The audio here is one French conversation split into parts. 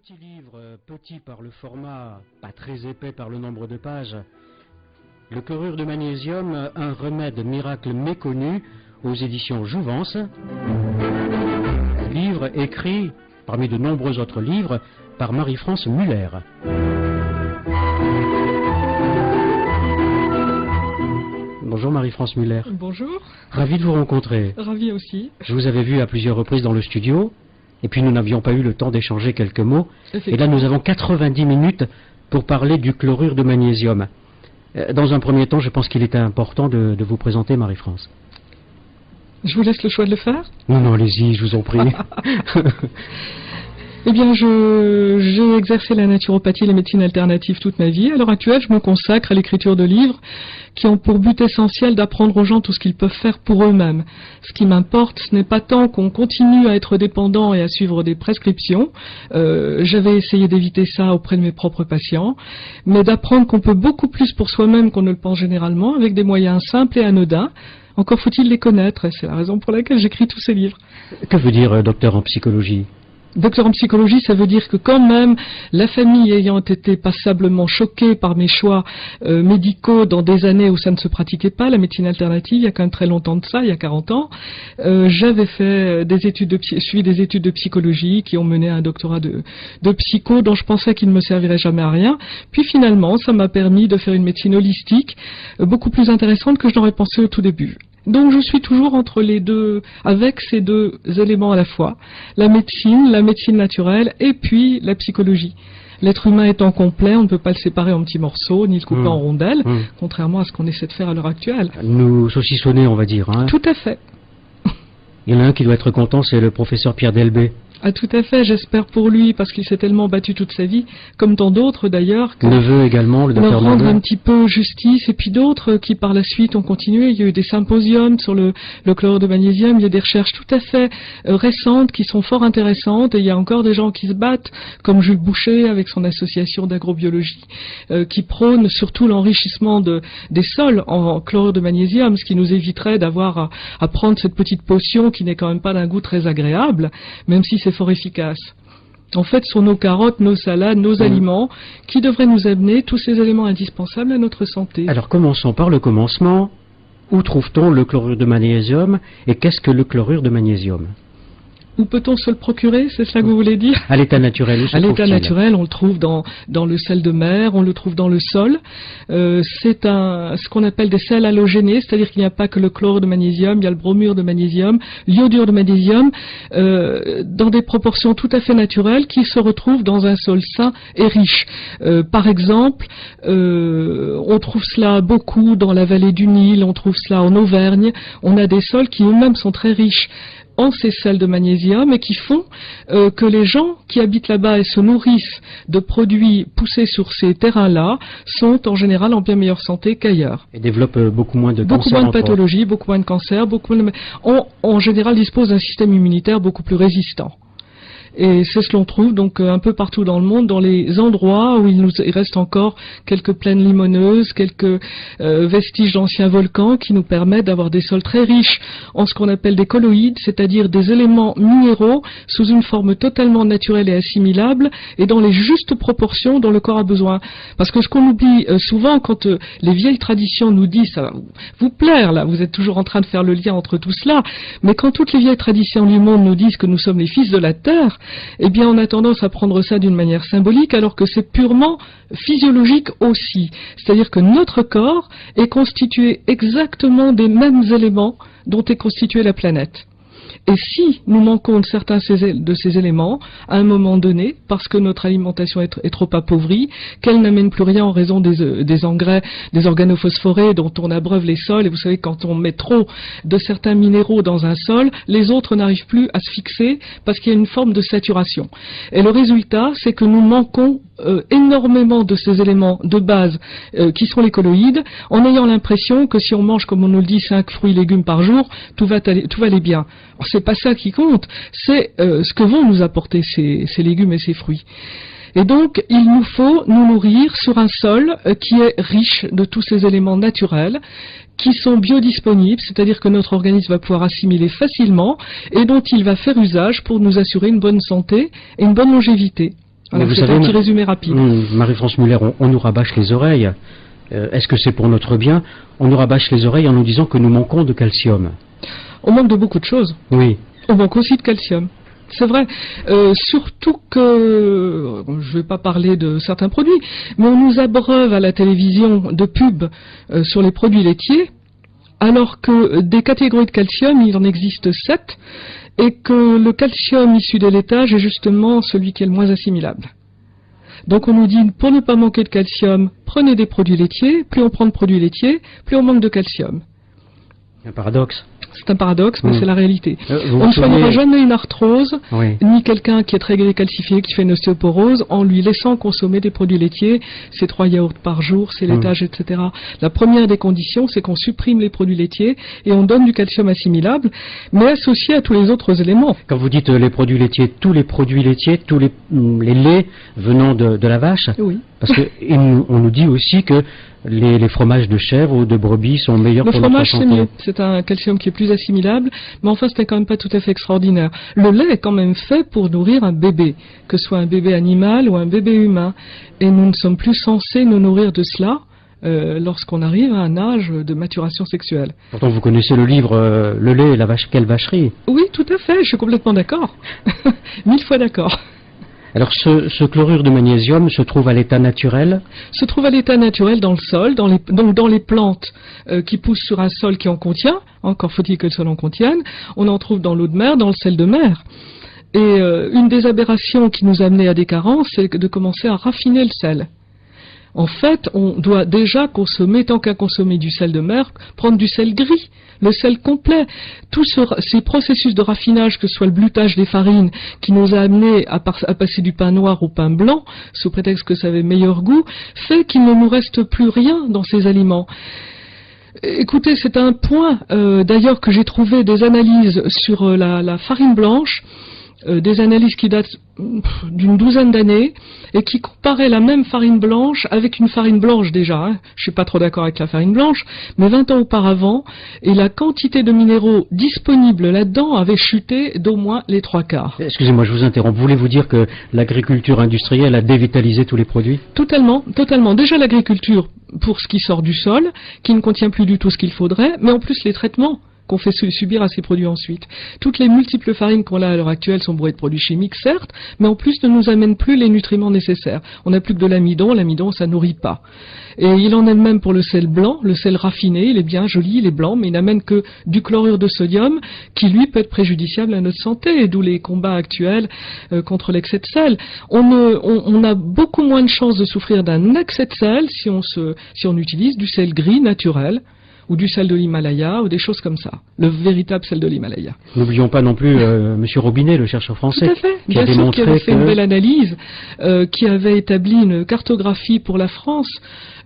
petit livre, petit par le format, pas très épais par le nombre de pages, le chlorure de magnésium, un remède miracle méconnu, aux éditions Jouvence. Livre écrit, parmi de nombreux autres livres, par Marie-France Muller. Bonjour Marie-France Muller. Bonjour. Ravi de vous rencontrer. Ravi aussi. Je vous avais vu à plusieurs reprises dans le studio, et puis nous n'avions pas eu le temps d'échanger quelques mots. Et là nous avons 90 minutes pour parler du chlorure de magnésium. Dans un premier temps, je pense qu'il est important de vous présenter Marie-France. Je vous laisse le choix de le faire ? Non, allez-y, je vous en prie. Eh bien, j'ai exercé la naturopathie et la médecine alternative toute ma vie. À l'heure actuelle, je me consacre à l'écriture de livres qui ont pour but essentiel d'apprendre aux gens tout ce qu'ils peuvent faire pour eux-mêmes. Ce qui m'importe, ce n'est pas tant qu'on continue à être dépendant et à suivre des prescriptions. J'avais essayé d'éviter ça auprès de mes propres patients, mais d'apprendre qu'on peut beaucoup plus pour soi-même qu'on ne le pense généralement, avec des moyens simples et anodins. Encore faut-il les connaître, et c'est la raison pour laquelle j'écris tous ces livres. Que veut dire docteur en psychologie ? Docteur en psychologie, ça veut dire que quand même, la famille ayant été passablement choquée par mes choix médicaux dans des années où ça ne se pratiquait pas, la médecine alternative, il y a quand même très longtemps de ça, il y a 40 ans, j'avais fait suivi des études de psychologie qui ont mené à un doctorat de psycho dont je pensais qu'il ne me servirait jamais à rien. Puis finalement, ça m'a permis de faire une médecine holistique beaucoup plus intéressante que je n'aurais pensé au tout début. Donc je suis toujours entre les deux, avec ces deux éléments à la fois, la médecine naturelle et puis la psychologie. L'être humain étant complet, on ne peut pas le séparer en petits morceaux, ni le couper en rondelles, contrairement à ce qu'on essaie de faire à l'heure actuelle. Nous saucissonner, on va dire. Hein. Tout à fait. Il y en a un qui doit être content, c'est le professeur Pierre Delbé. Ah, tout à fait, j'espère pour lui, parce qu'il s'est tellement battu toute sa vie, comme tant d'autres d'ailleurs, que Neveu également, le docteur leur rendre Neveu. un petit peu justice, et puis d'autres qui par la suite ont continué. Il y a eu des symposiums sur le chlorure de magnésium, il y a des recherches tout à fait récentes qui sont fort intéressantes, et il y a encore des gens qui se battent, comme Jules Boucher avec son association d'agrobiologie, qui prône surtout l'enrichissement des sols en chlorure de magnésium, ce qui nous éviterait d'avoir à prendre cette petite potion qui n'est quand même pas d'un goût très agréable, même si c'est fort efficace. En fait, ce sont nos carottes, nos salades, nos aliments qui devraient nous amener tous ces éléments indispensables à notre santé. Alors commençons par le commencement. Où trouve-t-on le chlorure de magnésium et qu'est-ce que le chlorure de magnésium ? Où peut-on se le procurer, c'est ça que vous voulez dire ? À l'état naturel, où se trouve-t-il ? À l'état naturel, on le trouve dans le sel de mer, on le trouve dans le sol. C'est ce qu'on appelle des sels halogénés, c'est-à-dire qu'il n'y a pas que le chlorure de magnésium, il y a le bromure de magnésium, l'iodure de magnésium, dans des proportions tout à fait naturelles qui se retrouvent dans un sol sain et riche. Par exemple, on trouve cela beaucoup dans la vallée du Nil, on trouve cela en Auvergne. On a des sols qui eux-mêmes sont très riches en ces sels de magnésium et qui font que les gens qui habitent là-bas et se nourrissent de produits poussés sur ces terrains-là sont en général en bien meilleure santé qu'ailleurs. Et développent beaucoup moins de cancers. Beaucoup moins de pathologies, beaucoup moins de cancers, en général disposent d'un système immunitaire beaucoup plus résistant. Et c'est ce que l'on trouve donc un peu partout dans le monde, dans les endroits où il reste encore quelques plaines limoneuses, quelques vestiges d'anciens volcans qui nous permettent d'avoir des sols très riches en ce qu'on appelle des colloïdes, c'est-à-dire des éléments minéraux sous une forme totalement naturelle et assimilable et dans les justes proportions dont le corps a besoin. Parce que ce qu'on oublie souvent quand les vieilles traditions nous disent, ça va vous plaire là, vous êtes toujours en train de faire le lien entre tout cela, mais quand toutes les vieilles traditions du monde nous disent que nous sommes les fils de la terre, eh bien on a tendance à prendre ça d'une manière symbolique alors que c'est purement physiologique aussi. C'est-à-dire que notre corps est constitué exactement des mêmes éléments dont est constituée la planète. Et si nous manquons de certains de ces éléments, à un moment donné, parce que notre alimentation est trop appauvrie, qu'elle n'amène plus rien en raison des engrais, des organophosphorés dont on abreuve les sols, et vous savez, quand on met trop de certains minéraux dans un sol, les autres n'arrivent plus à se fixer parce qu'il y a une forme de saturation. Et le résultat, c'est que nous manquons énormément de ces éléments de base qui sont les colloïdes, en ayant l'impression que si on mange, comme on nous le dit, 5 fruits et légumes par jour, tout va aller bien. Alors, c'est pas ça qui compte, c'est ce que vont nous apporter ces légumes et ces fruits. Et donc, il nous faut nous nourrir sur un sol qui est riche de tous ces éléments naturels, qui sont biodisponibles, c'est-à-dire que notre organisme va pouvoir assimiler facilement et dont il va faire usage pour nous assurer une bonne santé et une bonne longévité. Voilà, c'est un petit résumé rapide. Marie-France Muller, on nous rabâche les oreilles. Est-ce que c'est pour notre bien? On nous rabâche les oreilles en nous disant que nous manquons de calcium. On manque de beaucoup de choses. Oui. On manque aussi de calcium. C'est vrai, surtout que, je ne vais pas parler de certains produits, mais on nous abreuve à la télévision de pubs sur les produits laitiers, alors que des catégories de calcium, il en existe 7, et que le calcium issu des laitages est justement celui qui est le moins assimilable. Donc on nous dit, pour ne pas manquer de calcium, prenez des produits laitiers, plus on prend de produits laitiers, plus on manque de calcium. Un paradoxe. C'est un paradoxe, mais c'est la réalité. On ne soignera jamais une arthrose, oui, ni quelqu'un qui est très décalcifié, qui fait une ostéoporose, en lui laissant consommer des produits laitiers, ses 3 yaourts par jour, ses laitages, etc. La première des conditions, c'est qu'on supprime les produits laitiers et on donne du calcium assimilable, mais associé à tous les autres éléments. Quand vous dites les produits laitiers, tous les produits laitiers, tous les laits venant de la vache, oui. Parce que on nous dit aussi que les fromages de chèvre ou de brebis sont meilleurs pour notre santé. Le fromage, c'est mieux. C'est un calcium qui est plus assimilable, mais enfin, c'était quand même pas tout à fait extraordinaire. Le lait est quand même fait pour nourrir un bébé, que ce soit un bébé animal ou un bébé humain. Et nous ne sommes plus censés nous nourrir de cela lorsqu'on arrive à un âge de maturation sexuelle. Pourtant, vous connaissez le livre Le lait et la vache, quelle vacherie. Oui, tout à fait, je suis complètement d'accord. 1000 fois d'accord. Alors ce chlorure de magnésium se trouve à l'état naturel? Se trouve à l'état naturel dans le sol, donc dans les plantes qui poussent sur un sol qui en contient, encore faut-il que le sol en contienne, on en trouve dans l'eau de mer, dans le sel de mer. Et une des aberrations qui nous a amené à des carences, c'est de commencer à raffiner le sel. En fait, on doit déjà consommer, tant qu'à consommer du sel de mer, prendre du sel gris, le sel complet. Tous ces processus de raffinage, que ce soit le blutage des farines, qui nous a amené à passer du pain noir au pain blanc, sous prétexte que ça avait meilleur goût, fait qu'il ne nous reste plus rien dans ces aliments. Écoutez, c'est un point, d'ailleurs, que j'ai trouvé des analyses sur la farine blanche, des analyses qui datent d'une douzaine d'années et qui comparaient la même farine blanche avec une farine blanche déjà. Je suis pas trop d'accord avec la farine blanche, mais 20 ans auparavant, et la quantité de minéraux disponibles là-dedans avait chuté d'au moins les 3/4. Excusez-moi, je vous interromps. Voulez-vous dire que l'agriculture industrielle a dévitalisé tous les produits? Totalement, totalement. Déjà l'agriculture pour ce qui sort du sol, qui ne contient plus du tout ce qu'il faudrait, mais en plus les traitements qu'on fait subir à ces produits ensuite. Toutes les multiples farines qu'on a à l'heure actuelle sont bourrées de produits chimiques, certes, mais en plus ne nous amènent plus les nutriments nécessaires. On n'a plus que de l'amidon, l'amidon ça nourrit pas. Et il en est de même pour le sel blanc, le sel raffiné, il est bien joli, il est blanc, mais il n'amène que du chlorure de sodium qui lui peut être préjudiciable à notre santé, et d'où les combats actuels contre l'excès de sel. On a beaucoup moins de chances de souffrir d'un excès de sel si on utilise du sel gris naturel, ou du sel de l'Himalaya, ou des choses comme ça. Le véritable sel de l'Himalaya. N'oublions pas non plus Monsieur Robinet, le chercheur français, tout à fait. Qui a démontré qui avait fait une belle analyse, qui avait établi une cartographie pour la France,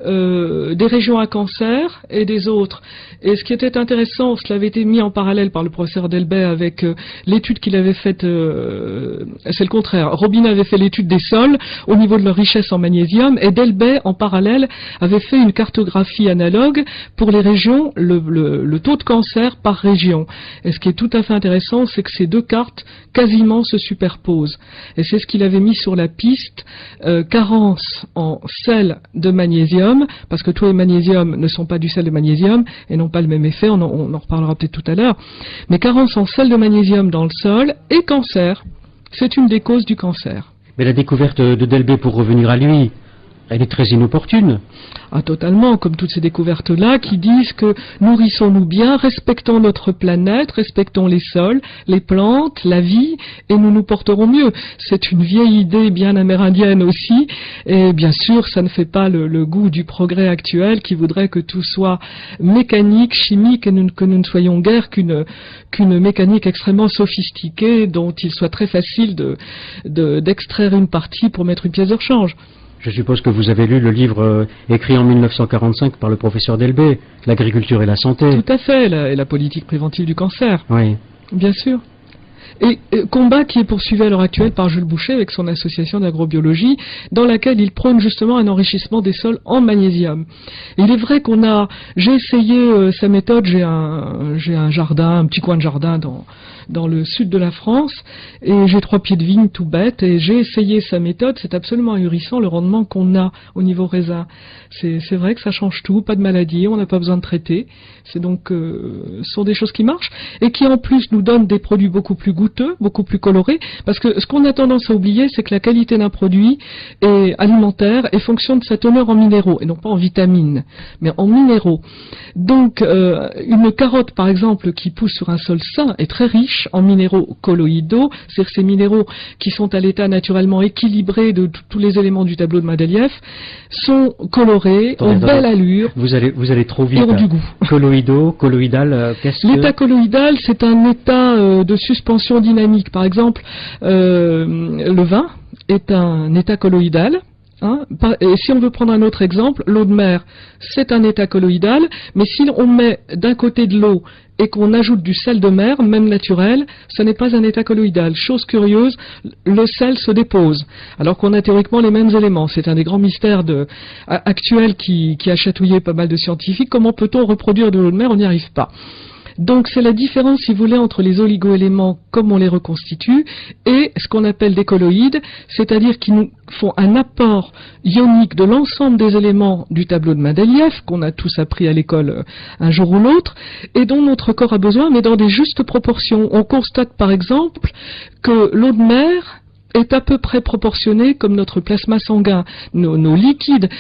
des régions à cancer et des autres. Et ce qui était intéressant, cela avait été mis en parallèle par le professeur Delbet avec l'étude qu'il avait faite, c'est le contraire. Robinet avait fait l'étude des sols au niveau de leur richesse en magnésium, et Delbet, en parallèle, avait fait une cartographie analogue pour les régions, le taux de cancer par région. Et ce qui est tout à fait intéressant, c'est que ces deux cartes quasiment se superposent. Et c'est ce qu'il avait mis sur la piste, carence en sel de magnésium, parce que tous les magnésiums ne sont pas du sel de magnésium et n'ont pas le même effet, on en reparlera peut-être tout à l'heure, mais carence en sel de magnésium dans le sol et cancer. C'est une des causes du cancer. Mais la découverte de Delbet, pour revenir à lui, elle est très inopportune. Ah, totalement, comme toutes ces découvertes-là qui disent que nourrissons-nous bien, respectons notre planète, respectons les sols, les plantes, la vie, et nous nous porterons mieux. C'est une vieille idée bien amérindienne aussi, et bien sûr, ça ne fait pas le goût du progrès actuel qui voudrait que tout soit mécanique, chimique, et que nous ne soyons guère qu'une mécanique extrêmement sophistiquée dont il soit très facile d'extraire une partie pour mettre une pièce de rechange. Je suppose que vous avez lu le livre écrit en 1945 par le professeur Delbet, L'agriculture et la santé. Tout à fait, et la politique préventive du cancer. Oui. Bien sûr. Et combat qui est poursuivi à l'heure actuelle par Jules Boucher avec son association d'agrobiologie, dans laquelle il prône justement un enrichissement des sols en magnésium. Et il est vrai j'ai essayé sa méthode, j'ai un jardin, un petit coin de jardin dans le sud de la France, et j'ai 3 pieds de vigne tout bête, et j'ai essayé sa méthode, c'est absolument ahurissant le rendement qu'on a au niveau raisin. C'est vrai que ça change tout, pas de maladie, on n'a pas besoin de traiter. C'est donc ce sont des choses qui marchent et qui en plus nous donnent des produits beaucoup plus goûteux, beaucoup plus colorés, parce que ce qu'on a tendance à oublier, c'est que la qualité d'un produit est alimentaire et fonction de sa teneur en minéraux, et non pas en vitamines, mais en minéraux. Donc une carotte par exemple qui pousse sur un sol sain est très riche en minéraux colloïdaux, c'est-à-dire ces minéraux qui sont à l'état naturellement équilibré de tous les éléments du tableau de Mendeleïev, sont colorés, ont belle allure. Vous allez trop vite. Et ont du goût. Colloïdal, qu'est-ce que... L'état colloïdal, c'est un état de suspension dynamique. Par exemple, le vin est un état colloïdal. Et si on veut prendre un autre exemple, l'eau de mer, c'est un état colloïdal, mais si on met d'un côté de l'eau et qu'on ajoute du sel de mer, même naturel, ce n'est pas un état colloïdal. Chose curieuse, le sel se dépose, alors qu'on a théoriquement les mêmes éléments. C'est un des grands mystères actuels qui a chatouillé pas mal de scientifiques. Comment peut-on reproduire de l'eau de mer? On n'y arrive pas. Donc c'est la différence, si vous voulez, entre les oligo-éléments comme on les reconstitue et ce qu'on appelle des colloïdes, c'est-à-dire qui nous font un apport ionique de l'ensemble des éléments du tableau de Mendeleïev, qu'on a tous appris à l'école un jour ou l'autre, et dont notre corps a besoin, mais dans des justes proportions. On constate par exemple que l'eau de mer est à peu près proportionné comme notre plasma sanguin, nos liquides.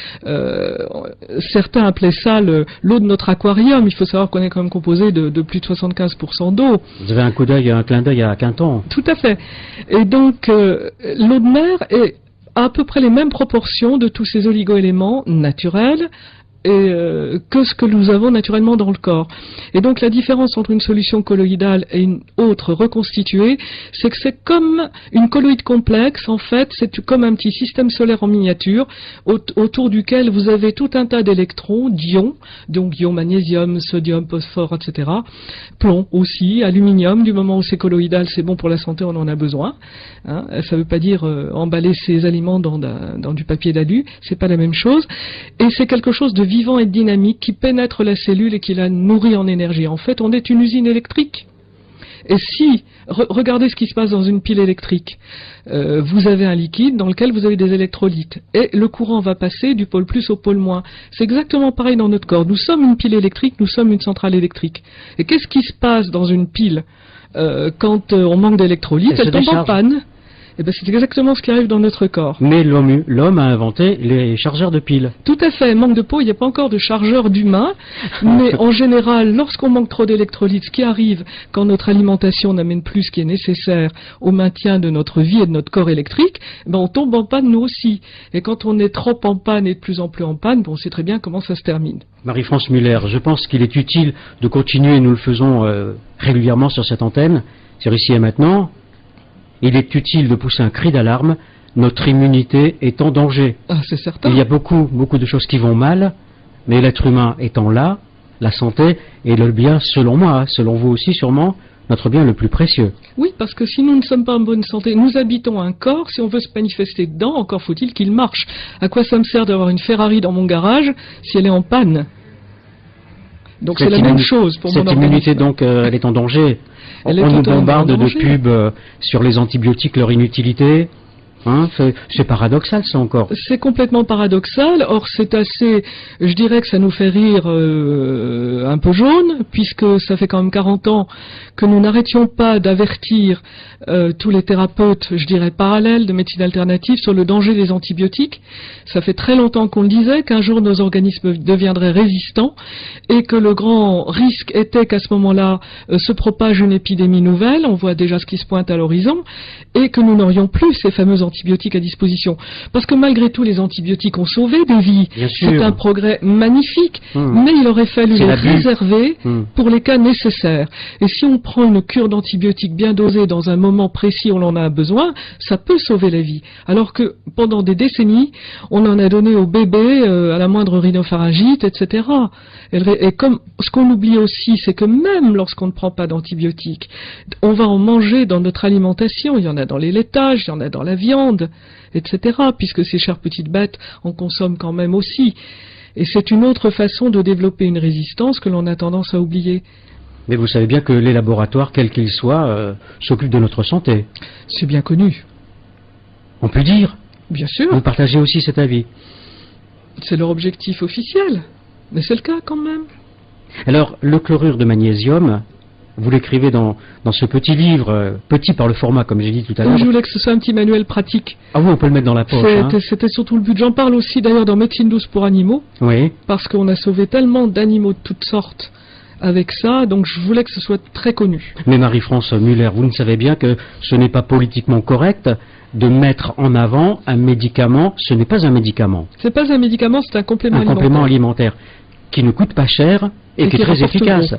Certains appelaient ça l'eau de notre aquarium. Il faut savoir qu'on est quand même composé de plus de 75% d'eau. Vous avez un clin d'œil à Quinton. Tout à fait. Et donc, l'eau de mer est à peu près les mêmes proportions de tous ces oligo-éléments naturels que ce que nous avons naturellement dans le corps. Et donc la différence entre une solution colloïdale et une autre reconstituée, c'est que c'est comme une colloïde complexe, en fait, c'est comme un petit système solaire en miniature, autour duquel vous avez tout un tas d'électrons, d'ions, donc ions magnésium, sodium, phosphore, etc., plomb aussi, aluminium, du moment où c'est colloïdal, c'est bon pour la santé, on en a besoin. Ça ne veut pas dire emballer ses aliments dans du papier d'alu, c'est pas la même chose, et c'est quelque chose de vivant et dynamique qui pénètre la cellule et qui la nourrit en énergie. En fait, on est une usine électrique. Et si, regardez ce qui se passe dans une pile électrique. Vous avez un liquide dans lequel vous avez des électrolytes. Et le courant va passer du pôle plus au pôle moins. C'est exactement pareil dans notre corps. Nous sommes une pile électrique, nous sommes une centrale électrique. Et qu'est-ce qui se passe dans une pile quand on manque d'électrolytes? Elle tombe en panne. Eh bien, c'est exactement ce qui arrive dans notre corps. Mais l'homme a inventé les chargeurs de piles. Tout à fait. Manque de peau, il n'y a pas encore de chargeur d'humain. Mais en général, lorsqu'on manque trop d'électrolytes, ce qui arrive quand notre alimentation n'amène plus ce qui est nécessaire au maintien de notre vie et de notre corps électrique, ben on tombe en panne nous aussi. Et quand on est trop en panne et de plus en plus en panne, on sait très bien comment ça se termine. Marie-France Muller, je pense qu'il est utile de continuer, nous le faisons régulièrement sur cette antenne, sur Ici et Maintenant. Il est utile de pousser un cri d'alarme. Notre immunité est en danger. Ah, c'est certain. Il y a beaucoup de choses qui vont mal, mais l'être humain étant là, la santé est le bien, selon moi, selon vous aussi sûrement, notre bien le plus précieux. Oui, parce que si nous ne sommes pas en bonne santé, nous habitons un corps, si on veut se manifester dedans, encore faut-il qu'il marche. À quoi ça me sert d'avoir une Ferrari dans mon garage si elle est en panne? Donc c'est la même chose pour mon organisme. Cette immunité, donc, elle est en danger. On nous bombarde de pubs sur les antibiotiques, leur inutilité. C'est paradoxal, ça encore. C'est complètement paradoxal. Or, c'est assez, je dirais que ça nous fait rire un peu jaune, puisque ça fait quand même 40 ans que nous n'arrêtions pas d'avertir tous les thérapeutes, je dirais parallèles de médecine alternative, sur le danger des antibiotiques. Ça fait très longtemps qu'on le disait, qu'un jour nos organismes deviendraient résistants, et que le grand risque était qu'à ce moment-là se propage une épidémie nouvelle, on voit déjà ce qui se pointe à l'horizon, et que nous n'aurions plus ces fameux antibiotiques d'antibiotiques à disposition. Parce que malgré tout, les antibiotiques ont sauvé des vies. C'est un progrès magnifique, mais il aurait fallu les réserver pour les cas nécessaires. Et si on prend une cure d'antibiotiques bien dosée dans un moment précis où on en a besoin, ça peut sauver la vie. Alors que pendant des décennies, on en a donné aux bébés à la moindre rhinopharyngite, etc. Et comme ce qu'on oublie aussi, c'est que même lorsqu'on ne prend pas d'antibiotiques, on va en manger dans notre alimentation. Il y en a dans les laitages, il y en a dans la viande, etc. Puisque ces chères petites bêtes en consomment quand même aussi. Et c'est une autre façon de développer une résistance que l'on a tendance à oublier. Mais vous savez bien que les laboratoires, quels qu'ils soient, s'occupent de notre santé. C'est bien connu. On peut dire. Bien sûr. Vous partagez aussi cet avis. C'est leur objectif officiel. Mais c'est le cas quand même. Alors, le chlorure de magnésium, vous l'écrivez dans ce petit livre, petit par le format, comme j'ai dit tout à l'heure. Je voulais que ce soit un petit manuel pratique. Ah oui, on peut le mettre dans la poche. C'était surtout le but. J'en parle aussi d'ailleurs dans Médecine douce pour animaux. Oui. Parce qu'on a sauvé tellement d'animaux de toutes sortes avec ça, donc je voulais que ce soit très connu. Mais Marie-France Muller, vous ne savez bien que ce n'est pas politiquement correct de mettre en avant un médicament. Ce n'est pas un médicament. C'est pas un médicament, c'est un complément alimentaire. Un complément alimentaire qui ne coûte pas cher et qui est très efficace.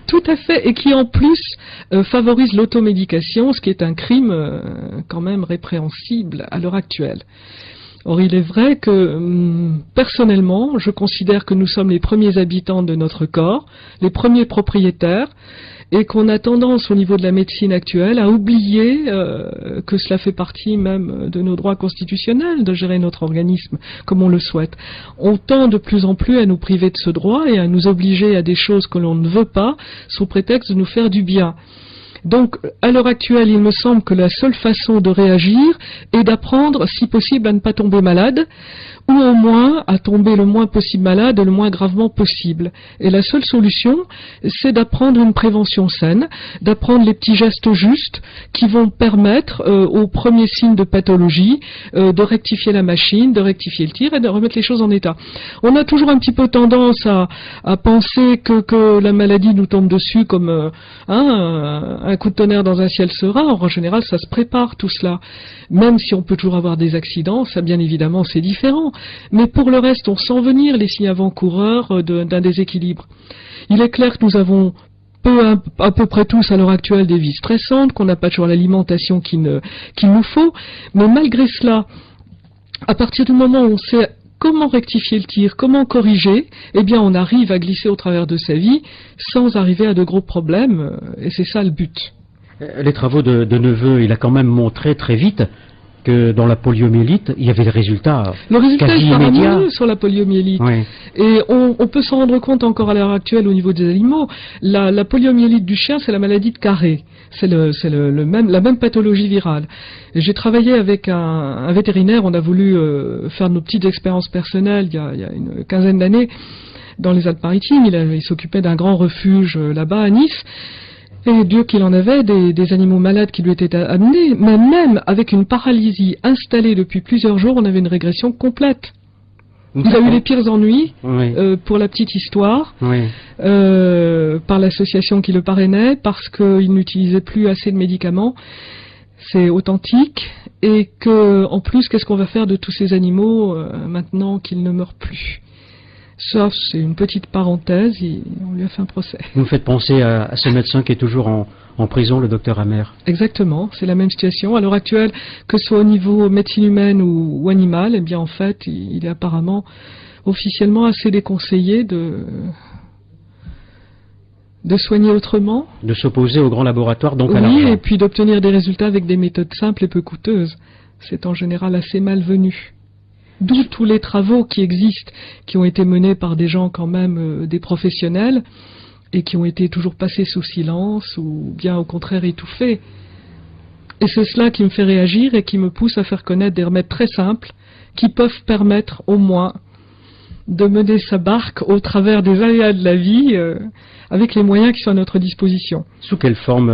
Tout à fait, et qui en plus favorise l'automédication, ce qui est un crime quand même répréhensible à l'heure actuelle. Or, il est vrai que, personnellement, je considère que nous sommes les premiers habitants de notre corps, les premiers propriétaires, et qu'on a tendance, au niveau de la médecine actuelle, à oublier que cela fait partie même de nos droits constitutionnels, de gérer notre organisme comme on le souhaite. On tend de plus en plus à nous priver de ce droit et à nous obliger à des choses que l'on ne veut pas, sous prétexte de nous faire du bien. Donc, à l'heure actuelle, il me semble que la seule façon de réagir est d'apprendre, si possible, à ne pas tomber malade, ou au moins à tomber le moins possible malade, le moins gravement possible. Et la seule solution, c'est d'apprendre une prévention saine, d'apprendre les petits gestes justes qui vont permettre, aux premiers signes de pathologie, de rectifier la machine, de rectifier le tir et de remettre les choses en état. On a toujours un petit peu tendance à penser que la maladie nous tombe dessus comme un coup de tonnerre dans un ciel serein. En général, ça se prépare tout cela. Même si on peut toujours avoir des accidents, ça bien évidemment c'est différent. Mais pour le reste, on sent venir les signes avant-coureurs d'un déséquilibre. Il est clair que nous avons à peu près tous à l'heure actuelle des vies stressantes, qu'on n'a pas toujours l'alimentation qu'il nous faut, mais malgré cela, à partir du moment où on sait comment rectifier le tir, comment corriger, eh bien on arrive à glisser au travers de sa vie sans arriver à de gros problèmes, et c'est ça le but. Les travaux de Neveu, il a quand même montré très vite que dans la poliomyélite, il y avait des résultats quasi immédiats sur la poliomyélite. Oui. Et on peut s'en rendre compte encore à l'heure actuelle au niveau des animaux. La poliomyélite du chien, c'est la maladie de Carré. C'est la même pathologie virale. J'ai travaillé avec un vétérinaire, on a voulu faire nos petites expériences personnelles il y a une quinzaine d'années dans les Alpes-Maritimes. Il s'occupait d'un grand refuge là-bas à Nice. Et Dieu qu'il en avait des animaux malades qui lui étaient amenés, mais même avec une paralysie installée depuis plusieurs jours, on avait une régression complète. Il a eu les pires ennuis, oui. Pour la petite histoire, oui. Par l'association qui le parrainait, parce qu'il n'utilisait plus assez de médicaments. C'est authentique, et que, en plus, qu'est-ce qu'on va faire de tous ces animaux maintenant qu'ils ne meurent plus? Ça, c'est une petite parenthèse, on lui a fait un procès. Vous me faites penser à ce médecin qui est toujours en prison, le docteur Amer. Exactement, c'est la même situation. À l'heure actuelle, que ce soit au niveau médecine humaine ou animale, eh bien en fait, il est apparemment officiellement assez déconseillé de soigner autrement. De s'opposer aux grands laboratoires, donc à l'argent. Oui, et puis d'obtenir des résultats avec des méthodes simples et peu coûteuses. C'est en général assez malvenu. D'où tous les travaux qui existent, qui ont été menés par des gens quand même, des professionnels, et qui ont été toujours passés sous silence, ou bien au contraire étouffés. Et c'est cela qui me fait réagir et qui me pousse à faire connaître des remèdes très simples, qui peuvent permettre au moins de mener sa barque au travers des aléas de la vie, avec les moyens qui sont à notre disposition. Sous quelle forme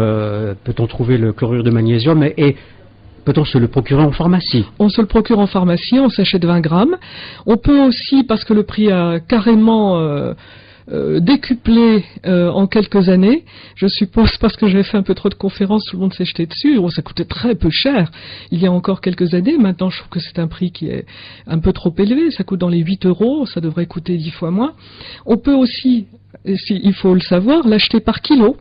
peut-on trouver le chlorure de magnésium et peut-on se le procurer en pharmacie? On se le procure en pharmacie, on s'achète 20 grammes. On peut aussi, parce que le prix a carrément décuplé en quelques années, je suppose parce que j'avais fait un peu trop de conférences, tout le monde s'est jeté dessus. Ça coûtait très peu cher il y a encore quelques années. Maintenant, je trouve que c'est un prix qui est un peu trop élevé. Ça coûte dans les 8 €, ça devrait coûter 10 fois moins. On peut aussi, il faut le savoir, l'acheter par kilo.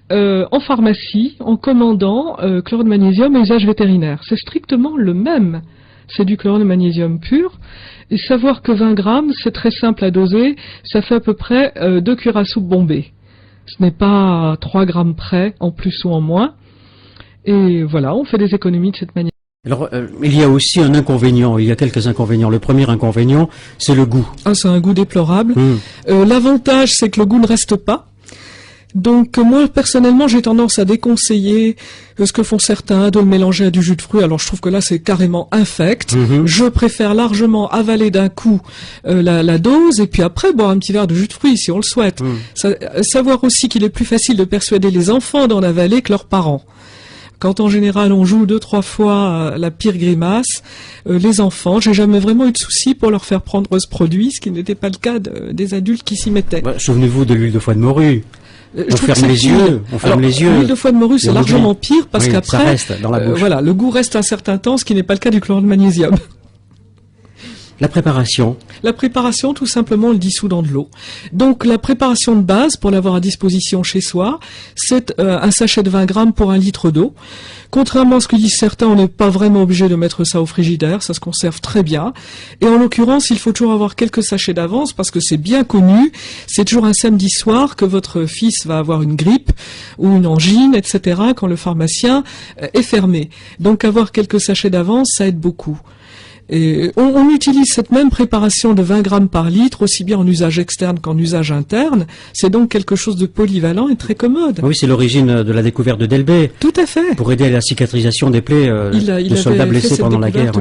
En pharmacie, en commandant chlorure de magnésium à usage vétérinaire. C'est strictement le même. C'est du chlorure de magnésium pur. Et savoir que 20 grammes, c'est très simple à doser. Ça fait à peu près 2 cuillères à soupe bombées. Ce n'est pas 3 grammes près, en plus ou en moins. Et voilà, on fait des économies de cette manière. Alors, il y a aussi un inconvénient, il y a quelques inconvénients. Le premier inconvénient, c'est le goût. Ah, c'est un goût déplorable. L'avantage, c'est que le goût ne reste pas. Donc moi personnellement j'ai tendance à déconseiller ce que font certains de le mélanger à du jus de fruits. Alors je trouve que là c'est carrément infect. Je préfère largement avaler d'un coup la dose et puis après boire un petit verre de jus de fruits si on le souhaite. Savoir aussi qu'il est plus facile de persuader les enfants d'en avaler que leurs parents. Quand en général on joue 2-3 fois la pire grimace, les enfants, j'ai jamais vraiment eu de souci pour leur faire prendre ce produit, ce qui n'était pas le cas des adultes qui s'y mettaient. Souvenez-vous de l'huile de foie de morue. On ferme les yeux, L'huile de foie de morue, c'est largement pire parce qu'après, ça reste dans la bouche. Voilà, le goût reste un certain temps, ce qui n'est pas le cas du chlorure de magnésium. La préparation. La préparation, tout simplement, on le dissout dans de l'eau. Donc, la préparation de base, pour l'avoir à disposition chez soi, c'est un sachet de 20 grammes pour 1 litre d'eau. Contrairement à ce que disent certains, on n'est pas vraiment obligé de mettre ça au frigidaire, ça se conserve très bien. Et en l'occurrence, il faut toujours avoir quelques sachets d'avance parce que c'est bien connu. C'est toujours un samedi soir que votre fils va avoir une grippe ou une angine, etc., quand le pharmacien est fermé. Donc, avoir quelques sachets d'avance, ça aide beaucoup. Et on utilise cette même préparation de 20 grammes par litre, aussi bien en usage externe qu'en usage interne. C'est donc quelque chose de polyvalent et très commode. Oui, c'est l'origine de la découverte de Delbé. Tout à fait. Pour aider à la cicatrisation des plaies de soldats blessés pendant la guerre.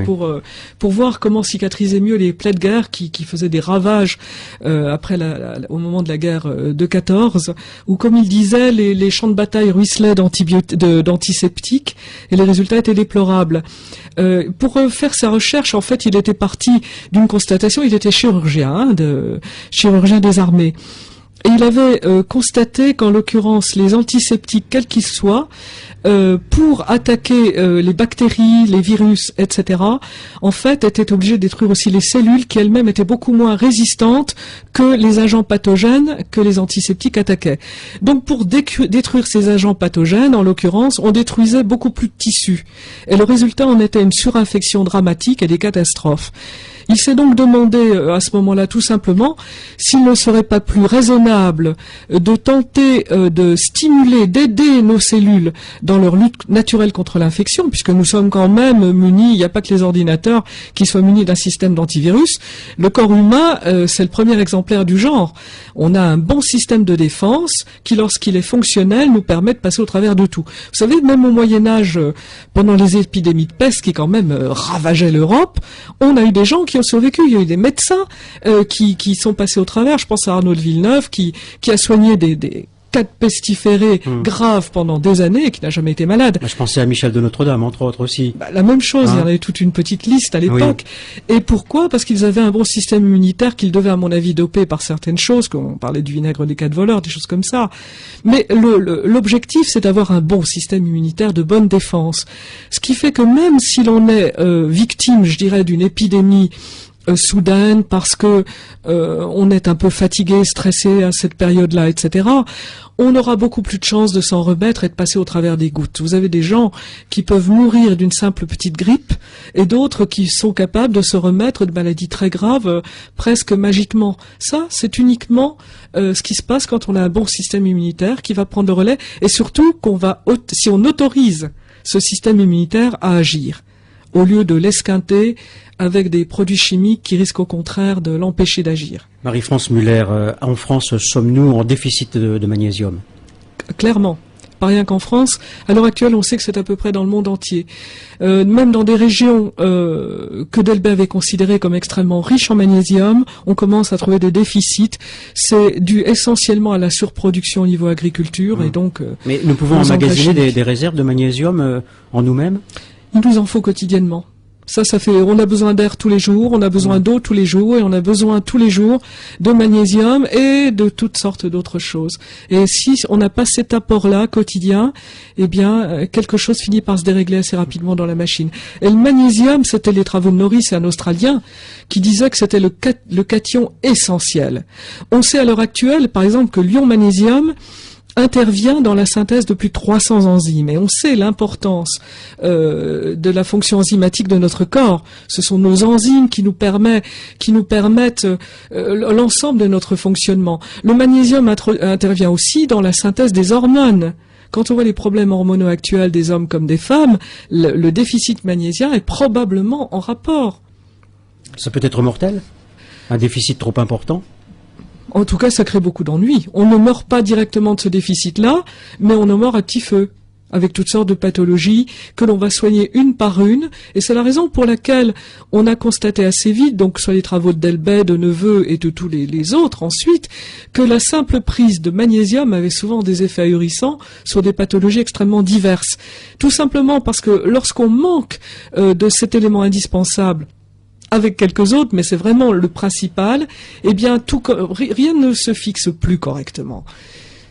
Pour voir comment cicatriser mieux les plaies de guerre qui faisaient des ravages après au moment de la guerre de 14, où comme il disait, les champs de bataille ruisselaient d'antiseptiques et les résultats étaient déplorables. Pour faire sa recherche, en fait, il était parti d'une constatation, il était chirurgien des armées. Et il avait constaté qu'en l'occurrence, les antiseptiques, quels qu'ils soient, pour attaquer les bactéries, les virus, etc., en fait, étaient obligés de détruire aussi les cellules qui elles-mêmes étaient beaucoup moins résistantes que les agents pathogènes que les antiseptiques attaquaient. Donc, pour détruire ces agents pathogènes, en l'occurrence, on détruisait beaucoup plus de tissus. Et le résultat en était une surinfection dramatique et des catastrophes. Il s'est donc demandé à ce moment-là tout simplement s'il ne serait pas plus raisonnable de tenter de stimuler, d'aider nos cellules dans leur lutte naturelle contre l'infection, puisque nous sommes quand même munis, il n'y a pas que les ordinateurs qui soient munis d'un système d'antivirus. Le corps humain, c'est le premier exemplaire du genre. On a un bon système de défense qui, lorsqu'il est fonctionnel, nous permet de passer au travers de tout. Vous savez, même au Moyen-Âge, pendant les épidémies de peste qui quand même ravageaient l'Europe, on a eu des gens qui ont survécu. Il y a eu des médecins qui sont passés au travers. Je pense à Arnaud de Villeneuve qui a soigné des cas de pestiférés graves pendant des années et qui n'a jamais été malade. Je pensais à Michel de Notre-Dame, entre autres aussi. La même chose, il y en avait toute une petite liste à l'époque. Oui. Et pourquoi? Parce qu'ils avaient un bon système immunitaire qu'ils devaient, à mon avis, doper par certaines choses, comme on parlait du vinaigre des 4 voleurs, des choses comme ça. Mais l'objectif, c'est d'avoir un bon système immunitaire de bonne défense. Ce qui fait que même si l'on est victime, je dirais, d'une épidémie soudaine parce que on est un peu fatigué, stressé à cette période-là, etc., on aura beaucoup plus de chances de s'en remettre et de passer au travers des gouttes. Vous avez des gens qui peuvent mourir d'une simple petite grippe et d'autres qui sont capables de se remettre de maladies très graves presque magiquement. Ça, c'est uniquement ce qui se passe quand on a un bon système immunitaire qui va prendre le relais et surtout si on autorise ce système immunitaire à agir au lieu de l'esquinter avec des produits chimiques qui risquent au contraire de l'empêcher d'agir. Marie-France Muller, en France, sommes-nous en déficit de magnésium? Clairement. Pas rien qu'en France. À l'heure actuelle, on sait que c'est à peu près dans le monde entier. Même dans des régions que Delbé avait considérées comme extrêmement riches en magnésium, on commence à trouver des déficits. C'est dû essentiellement à la surproduction au niveau agriculture et donc. Mais nous pouvons emmagasiner des réserves de magnésium en nous-mêmes? Il nous en faut quotidiennement. On a besoin d'air tous les jours, on a besoin d'eau tous les jours, et on a besoin tous les jours de magnésium et de toutes sortes d'autres choses. Et si on n'a pas cet apport-là quotidien, eh bien, quelque chose finit par se dérégler assez rapidement dans la machine. Et le magnésium, c'était les travaux de Norris, un Australien, qui disait que c'était le cation essentiel. On sait à l'heure actuelle, par exemple, que l'ion magnésium intervient dans la synthèse de plus de 300 enzymes, et on sait l'importance de la fonction enzymatique de notre corps. Ce sont nos enzymes qui nous permettent l'ensemble de notre fonctionnement. Le magnésium intervient aussi dans la synthèse des hormones. Quand on voit les problèmes hormonaux actuels des hommes comme des femmes, le déficit magnésien est probablement en rapport. Ça peut être mortel? Un déficit trop important? En tout cas, ça crée beaucoup d'ennuis. On ne meurt pas directement de ce déficit-là, mais on en meurt à petit feu, avec toutes sortes de pathologies que l'on va soigner une par une. Et c'est la raison pour laquelle on a constaté assez vite, donc sur les travaux de Delbet, de Neveu et de tous les autres ensuite, que la simple prise de magnésium avait souvent des effets ahurissants sur des pathologies extrêmement diverses. Tout simplement parce que lorsqu'on manque de cet élément indispensable, avec quelques autres, mais c'est vraiment le principal, eh bien, rien ne se fixe plus correctement.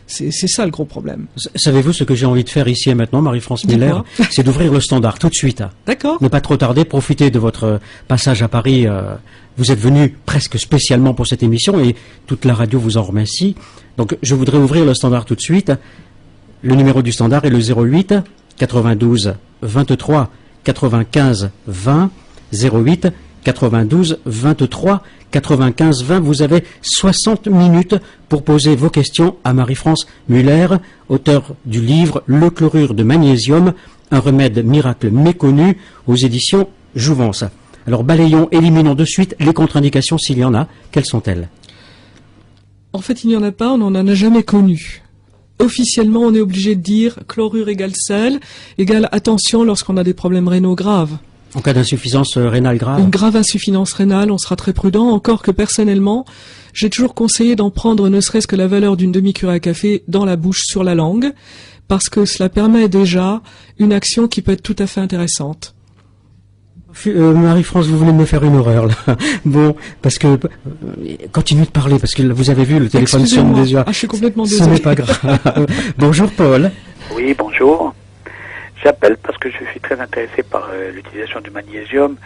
C'est ça le gros problème. Savez-vous ce que j'ai envie de faire ici et maintenant, Marie-France Miller? C'est d'ouvrir le standard tout de suite. D'accord. Ne pas trop tarder, profitez de votre passage à Paris. Vous êtes venu presque spécialement pour cette émission et toute la radio vous en remercie. Donc, je voudrais ouvrir le standard tout de suite. Le numéro du standard est le 08 92 23 95 20 08 92 23 95 20. Vous avez 60 minutes pour poser vos questions à Marie-France Muller, auteure du livre Le chlorure de magnésium, un remède miracle méconnu, aux éditions Jouvence. Alors balayons, éliminons de suite les contre-indications s'il y en a. Quelles sont-elles? En fait, il n'y en a pas, on n'en a jamais connu. Officiellement, on est obligé de dire chlorure égale sel, égale attention lorsqu'on a des problèmes rénaux graves. En cas d'insuffisance rénale grave? Une grave insuffisance rénale, on sera très prudent, encore que personnellement, j'ai toujours conseillé d'en prendre ne serait-ce que la valeur d'une demi-cuillère à café dans la bouche, sur la langue, parce que cela permet déjà une action qui peut être tout à fait intéressante. Marie-France, vous voulez me faire une horreur là. Bon, parce que continuez de parler, parce que vous avez vu, le téléphone sonne déjà. Ah, je suis complètement désolé. Ce n'est pas grave. Bonjour Paul. Oui, bonjour. J'appelle parce que je suis très intéressé par l'utilisation du magnésium.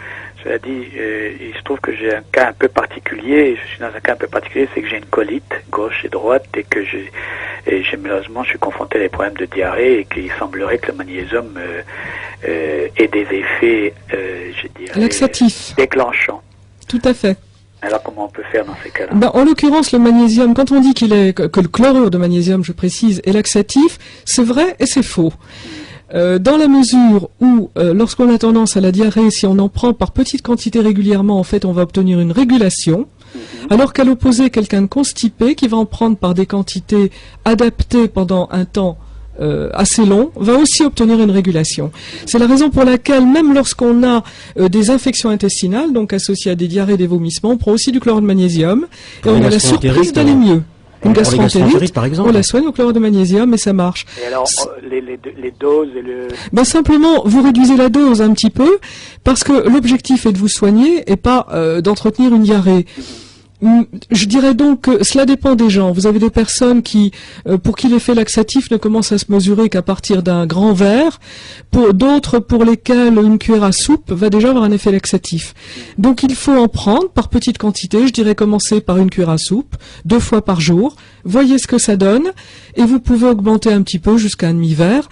Cela dit, il se trouve que j'ai un cas un peu particulier. Je suis dans un cas un peu particulier, c'est que j'ai une colite gauche et droite et que malheureusement je suis confronté à des problèmes de diarrhée et qu'il semblerait que le magnésium ait des effets, je dirais, laxatifs, déclenchants. Tout à fait. Alors comment on peut faire dans ces cas-là? En l'occurrence, le magnésium, quand on dit que le chlorure de magnésium, je précise, est laxatif, c'est vrai et c'est faux. Dans la mesure où, lorsqu'on a tendance à la diarrhée, si on en prend par petites quantités régulièrement, en fait, on va obtenir une régulation, alors qu'à l'opposé, quelqu'un de constipé, qui va en prendre par des quantités adaptées pendant un temps assez long, va aussi obtenir une régulation. C'est la raison pour laquelle, même lorsqu'on a des infections intestinales, donc associées à des diarrhées, des vomissements, on prend aussi du chlorure de magnésium, et on a la surprise d'aller mieux. Une gastroentérite, par exemple, on la soigne au chlorure de magnésium et ça marche. Et alors, les doses et le... Simplement, vous réduisez la dose un petit peu, parce que l'objectif est de vous soigner et pas d'entretenir une diarrhée. Je dirais donc que cela dépend des gens. Vous avez des personnes pour qui l'effet laxatif ne commence à se mesurer qu'à partir d'un grand verre, d'autres pour lesquels une cuillère à soupe va déjà avoir un effet laxatif. Donc il faut en prendre par petites quantités, je dirais commencer par une cuillère à soupe, 2 fois par jour, voyez ce que ça donne, et vous pouvez augmenter un petit peu jusqu'à un demi-verre.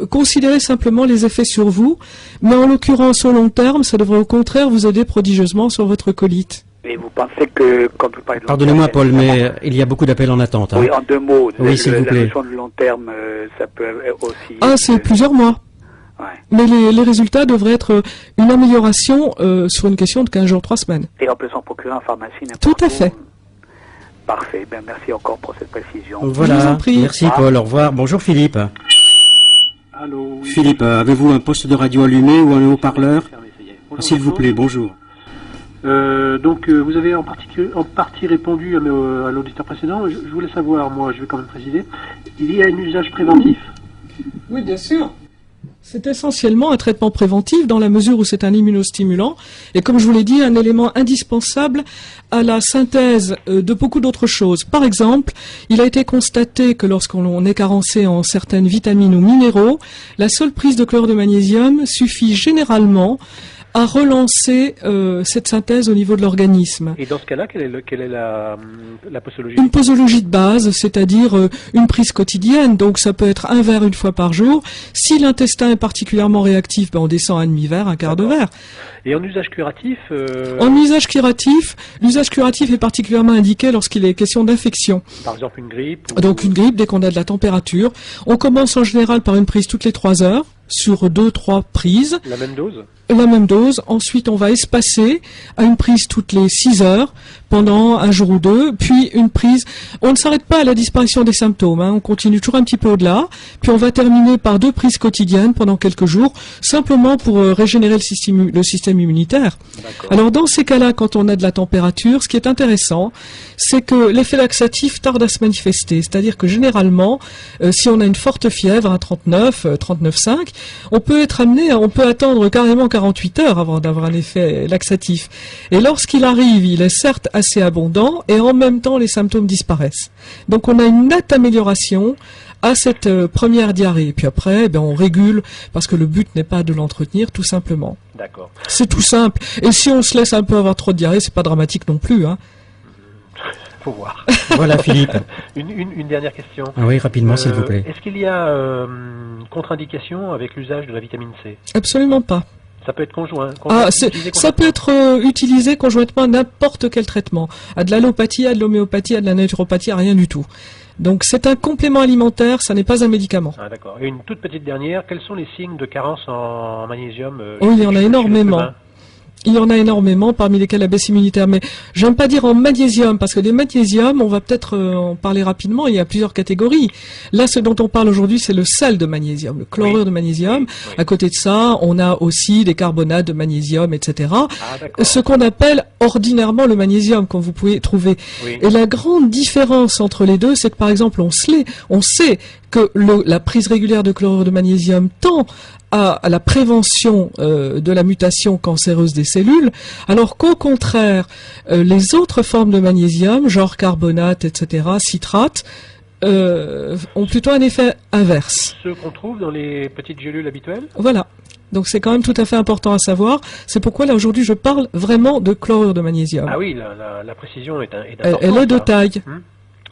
Considérez simplement les effets sur vous, mais en l'occurrence au long terme, ça devrait au contraire vous aider prodigieusement sur votre colite. Et vous pensez que, quand vous parlez de long Pardonnez-moi terme, Paul, mais il y a beaucoup d'appels en attente. Hein. Oui, en 2 mots. Oui, s'il vous plaît. La notion de long terme, ça peut aussi... Ah, c'est plusieurs mois. Ouais. Mais les résultats devraient être une amélioration sur une question de 15 jours, 3 semaines. Et on peut s'en procurer en pharmacie n'importe Tout à fait. Parfait. Ben, merci encore pour cette précision. Voilà. Je vous en prie. Merci Paul. Au revoir. Bonjour Philippe. Allô. Oui. Philippe, avez-vous un poste de radio allumé ou un haut-parleur? S'il vous plaît, bonjour. Donc vous avez en partie répondu à l'auditeur précédent. Je voulais savoir, moi je vais quand même préciser, il y a un usage préventif? Oui, bien sûr. C'est essentiellement un traitement préventif dans la mesure où c'est un immunostimulant et comme je vous l'ai dit, un élément indispensable à la synthèse de beaucoup d'autres choses. Par exemple, il a été constaté que lorsqu'on est carencé en certaines vitamines ou minéraux, la seule prise de chlorure de magnésium suffit généralement à relancer cette synthèse au niveau de l'organisme. Et dans ce cas-là, quelle est la posologie? Une posologie de base, c'est-à-dire une prise quotidienne, donc ça peut être un verre une fois par jour. Si l'intestin est particulièrement réactif, on descend un demi-verre, un quart de verre. Et en usage curatif En usage curatif, l'usage curatif est particulièrement indiqué lorsqu'il est question d'infection. Par exemple une grippe Donc une grippe, dès qu'on a de la température. On commence en général par une prise toutes les 3 heures, sur 2-3 prises. La même dose? La même dose. Ensuite, on va espacer à une prise toutes les 6 heures pendant un jour ou deux, puis une prise. On ne s'arrête pas à la disparition des symptômes, on continue toujours un petit peu au-delà, puis on va terminer par 2 prises quotidiennes pendant quelques jours, simplement pour régénérer le système immunitaire. Alors dans ces cas-là, quand on a de la température, ce qui est intéressant, c'est que l'effet laxatif tarde à se manifester, c'est-à-dire que généralement, si on a une forte fièvre, un 39, 39,5, on peut attendre carrément 48 heures avant d'avoir un effet laxatif. Et lorsqu'il arrive, il est certes assez abondant et en même temps les symptômes disparaissent. Donc on a une nette amélioration à cette première diarrhée. Et puis après, on régule parce que le but n'est pas de l'entretenir tout simplement. D'accord. C'est tout simple. Et si on se laisse un peu avoir trop de diarrhée, c'est pas dramatique non plus. Faut voir. Voilà Philippe. Une dernière question. Ah oui, rapidement s'il vous plaît. Est-ce qu'il y a contre-indication avec l'usage de la vitamine C? Absolument pas. Ça peut être conjoint. Ça peut être utilisé conjointement à n'importe quel traitement. À de l'allopathie, à de l'homéopathie, à de la naturopathie, à rien du tout. Donc c'est un complément alimentaire, ça n'est pas un médicament. Ah d'accord. Et une toute petite dernière, quels sont les signes de carence en magnésium Oui, il y en a énormément. Il y en a énormément, parmi lesquels la baisse immunitaire. Mais j'aime pas dire en magnésium, parce que les magnésiums, on va peut-être en parler rapidement, il y a plusieurs catégories. Là, ce dont on parle aujourd'hui, c'est le sel de magnésium, le chlorure de magnésium. Oui. À côté de ça, on a aussi des carbonates de magnésium, etc. Ce qu'on appelle ordinairement le magnésium, comme vous pouvez trouver. Oui. Et la grande différence entre les deux, c'est que par exemple, on sait que la prise régulière de chlorure de magnésium tend à la prévention de la mutation cancéreuse des cellules, alors qu'au contraire, les autres formes de magnésium, genre carbonate, etc., citrate, ont plutôt un effet inverse. Ceux qu'on trouve dans les petites gélules habituelles? Voilà. Donc c'est quand même tout à fait important à savoir. C'est pourquoi là aujourd'hui je parle vraiment de chlorure de magnésium. Ah oui, la précision est importante. Elle est de taille.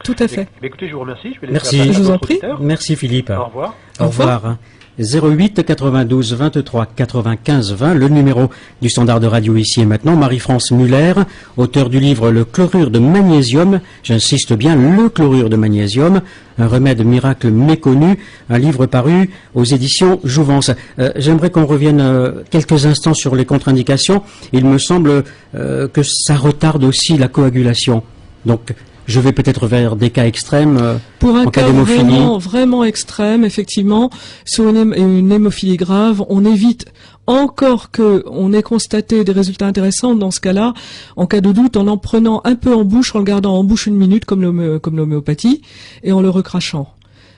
Tout à fait. Écoutez, je vous remercie. Merci. Je vous en prie. Merci Philippe. Au revoir. Au revoir. 08 92 23 95 20, le numéro du standard de radio ici et maintenant. Marie-France Muller, auteur du livre Le chlorure de magnésium, j'insiste bien, le chlorure de magnésium, un remède miracle méconnu, un livre paru aux éditions Jouvence. J'aimerais qu'on revienne quelques instants sur les contre-indications. Il me semble que ça retarde aussi la coagulation. Donc, je vais peut-être vers des cas extrêmes pour un en cas d'hémophilie. Vraiment extrême, effectivement, sur une hémophilie grave, on évite encore que on ait constaté des résultats intéressants dans ce cas-là, en cas de doute, en prenant un peu en bouche, en le gardant en bouche une minute, comme l'homéopathie, et en le recrachant.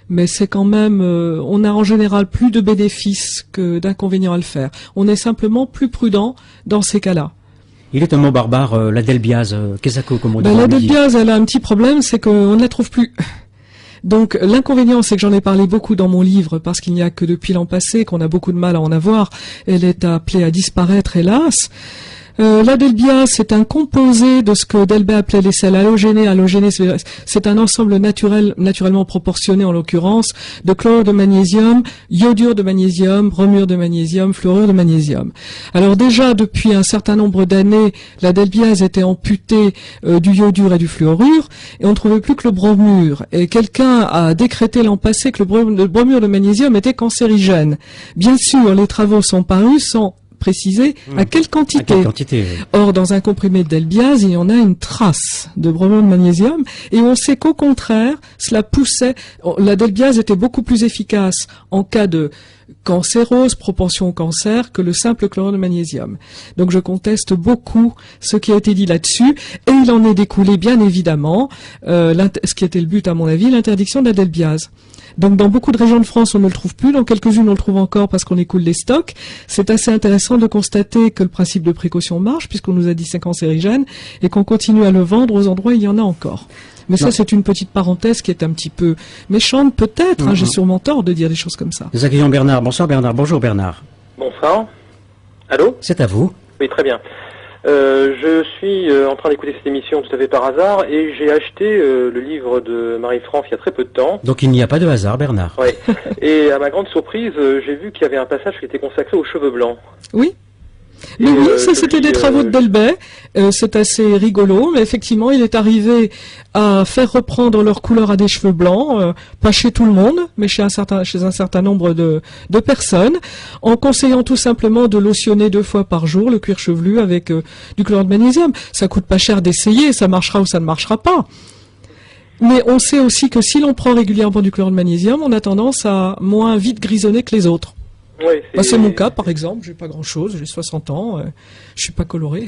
Mais c'est quand même, on a en général plus de bénéfices que d'inconvénients à le faire. On est simplement plus prudent dans ces cas-là. Il est un mot barbare, la delbiase, Kesako, comme on dit. La delbiase, elle a un petit problème, c'est qu'on ne la trouve plus. Donc l'inconvénient, c'est que j'en ai parlé beaucoup dans mon livre, parce qu'il n'y a que depuis l'an passé qu'on a beaucoup de mal à en avoir. Elle est appelée à disparaître, hélas. La delbiase, c'est un composé de ce que Delbet appelait les sels halogénés. Halogénés, c'est un ensemble naturellement proportionné, en l'occurrence, de chlorure de magnésium, iodure de magnésium, bromure de magnésium, fluorure de magnésium. Alors déjà, depuis un certain nombre d'années, la delbiase était amputée du iodure et du fluorure, et on ne trouvait plus que le bromure. Et quelqu'un a décrété l'an passé que le bromure de magnésium était cancérigène. Bien sûr, les travaux sont parus sans préciser à quelle quantité. Oui. Or, dans un comprimé de delbiase, il y en a une trace de bromure de magnésium, et on sait qu'au contraire, cela poussait. La delbiase était beaucoup plus efficace en cas de cancérose, propension au cancer, que le simple chlorure de magnésium. Donc je conteste beaucoup ce qui a été dit là-dessus, et il en est découlé bien évidemment, ce qui était le but à mon avis, l'interdiction de la delbiase. Donc dans beaucoup de régions de France, on ne le trouve plus, dans quelques-unes on le trouve encore parce qu'on écoule les stocks. C'est assez intéressant de constater que le principe de précaution marche, puisqu'on nous a dit c'est cancérigène, et qu'on continue à le vendre aux endroits où il y en a encore. Mais ça, c'est une petite parenthèse qui est un petit peu méchante, peut-être, j'ai sûrement tort de dire des choses comme ça. Nous accueillons Bernard. Bonsoir Bernard. Bonjour Bernard. Bonsoir. Allô? C'est à vous. Oui, très bien. Je suis en train d'écouter cette émission tout à fait par hasard et j'ai acheté le livre de Marie-France il y a très peu de temps. Donc il n'y a pas de hasard, Bernard. Oui. Et à ma grande surprise, j'ai vu qu'il y avait un passage qui était consacré aux cheveux blancs. Oui. Mais oui, ça c'était des travaux de Delbet, c'est assez rigolo, mais effectivement il est arrivé à faire reprendre leur couleur à des cheveux blancs, pas chez tout le monde, mais chez un certain nombre de personnes, en conseillant tout simplement de lotionner 2 fois par jour le cuir chevelu avec du chlorure de magnésium. Ça coûte pas cher d'essayer, ça marchera ou ça ne marchera pas. Mais on sait aussi que si l'on prend régulièrement du chlorure de magnésium, on a tendance à moins vite grisonner que les autres. Oui, c'est mon cas, par exemple. J'ai pas grand-chose, j'ai 60 ans, je suis pas coloré.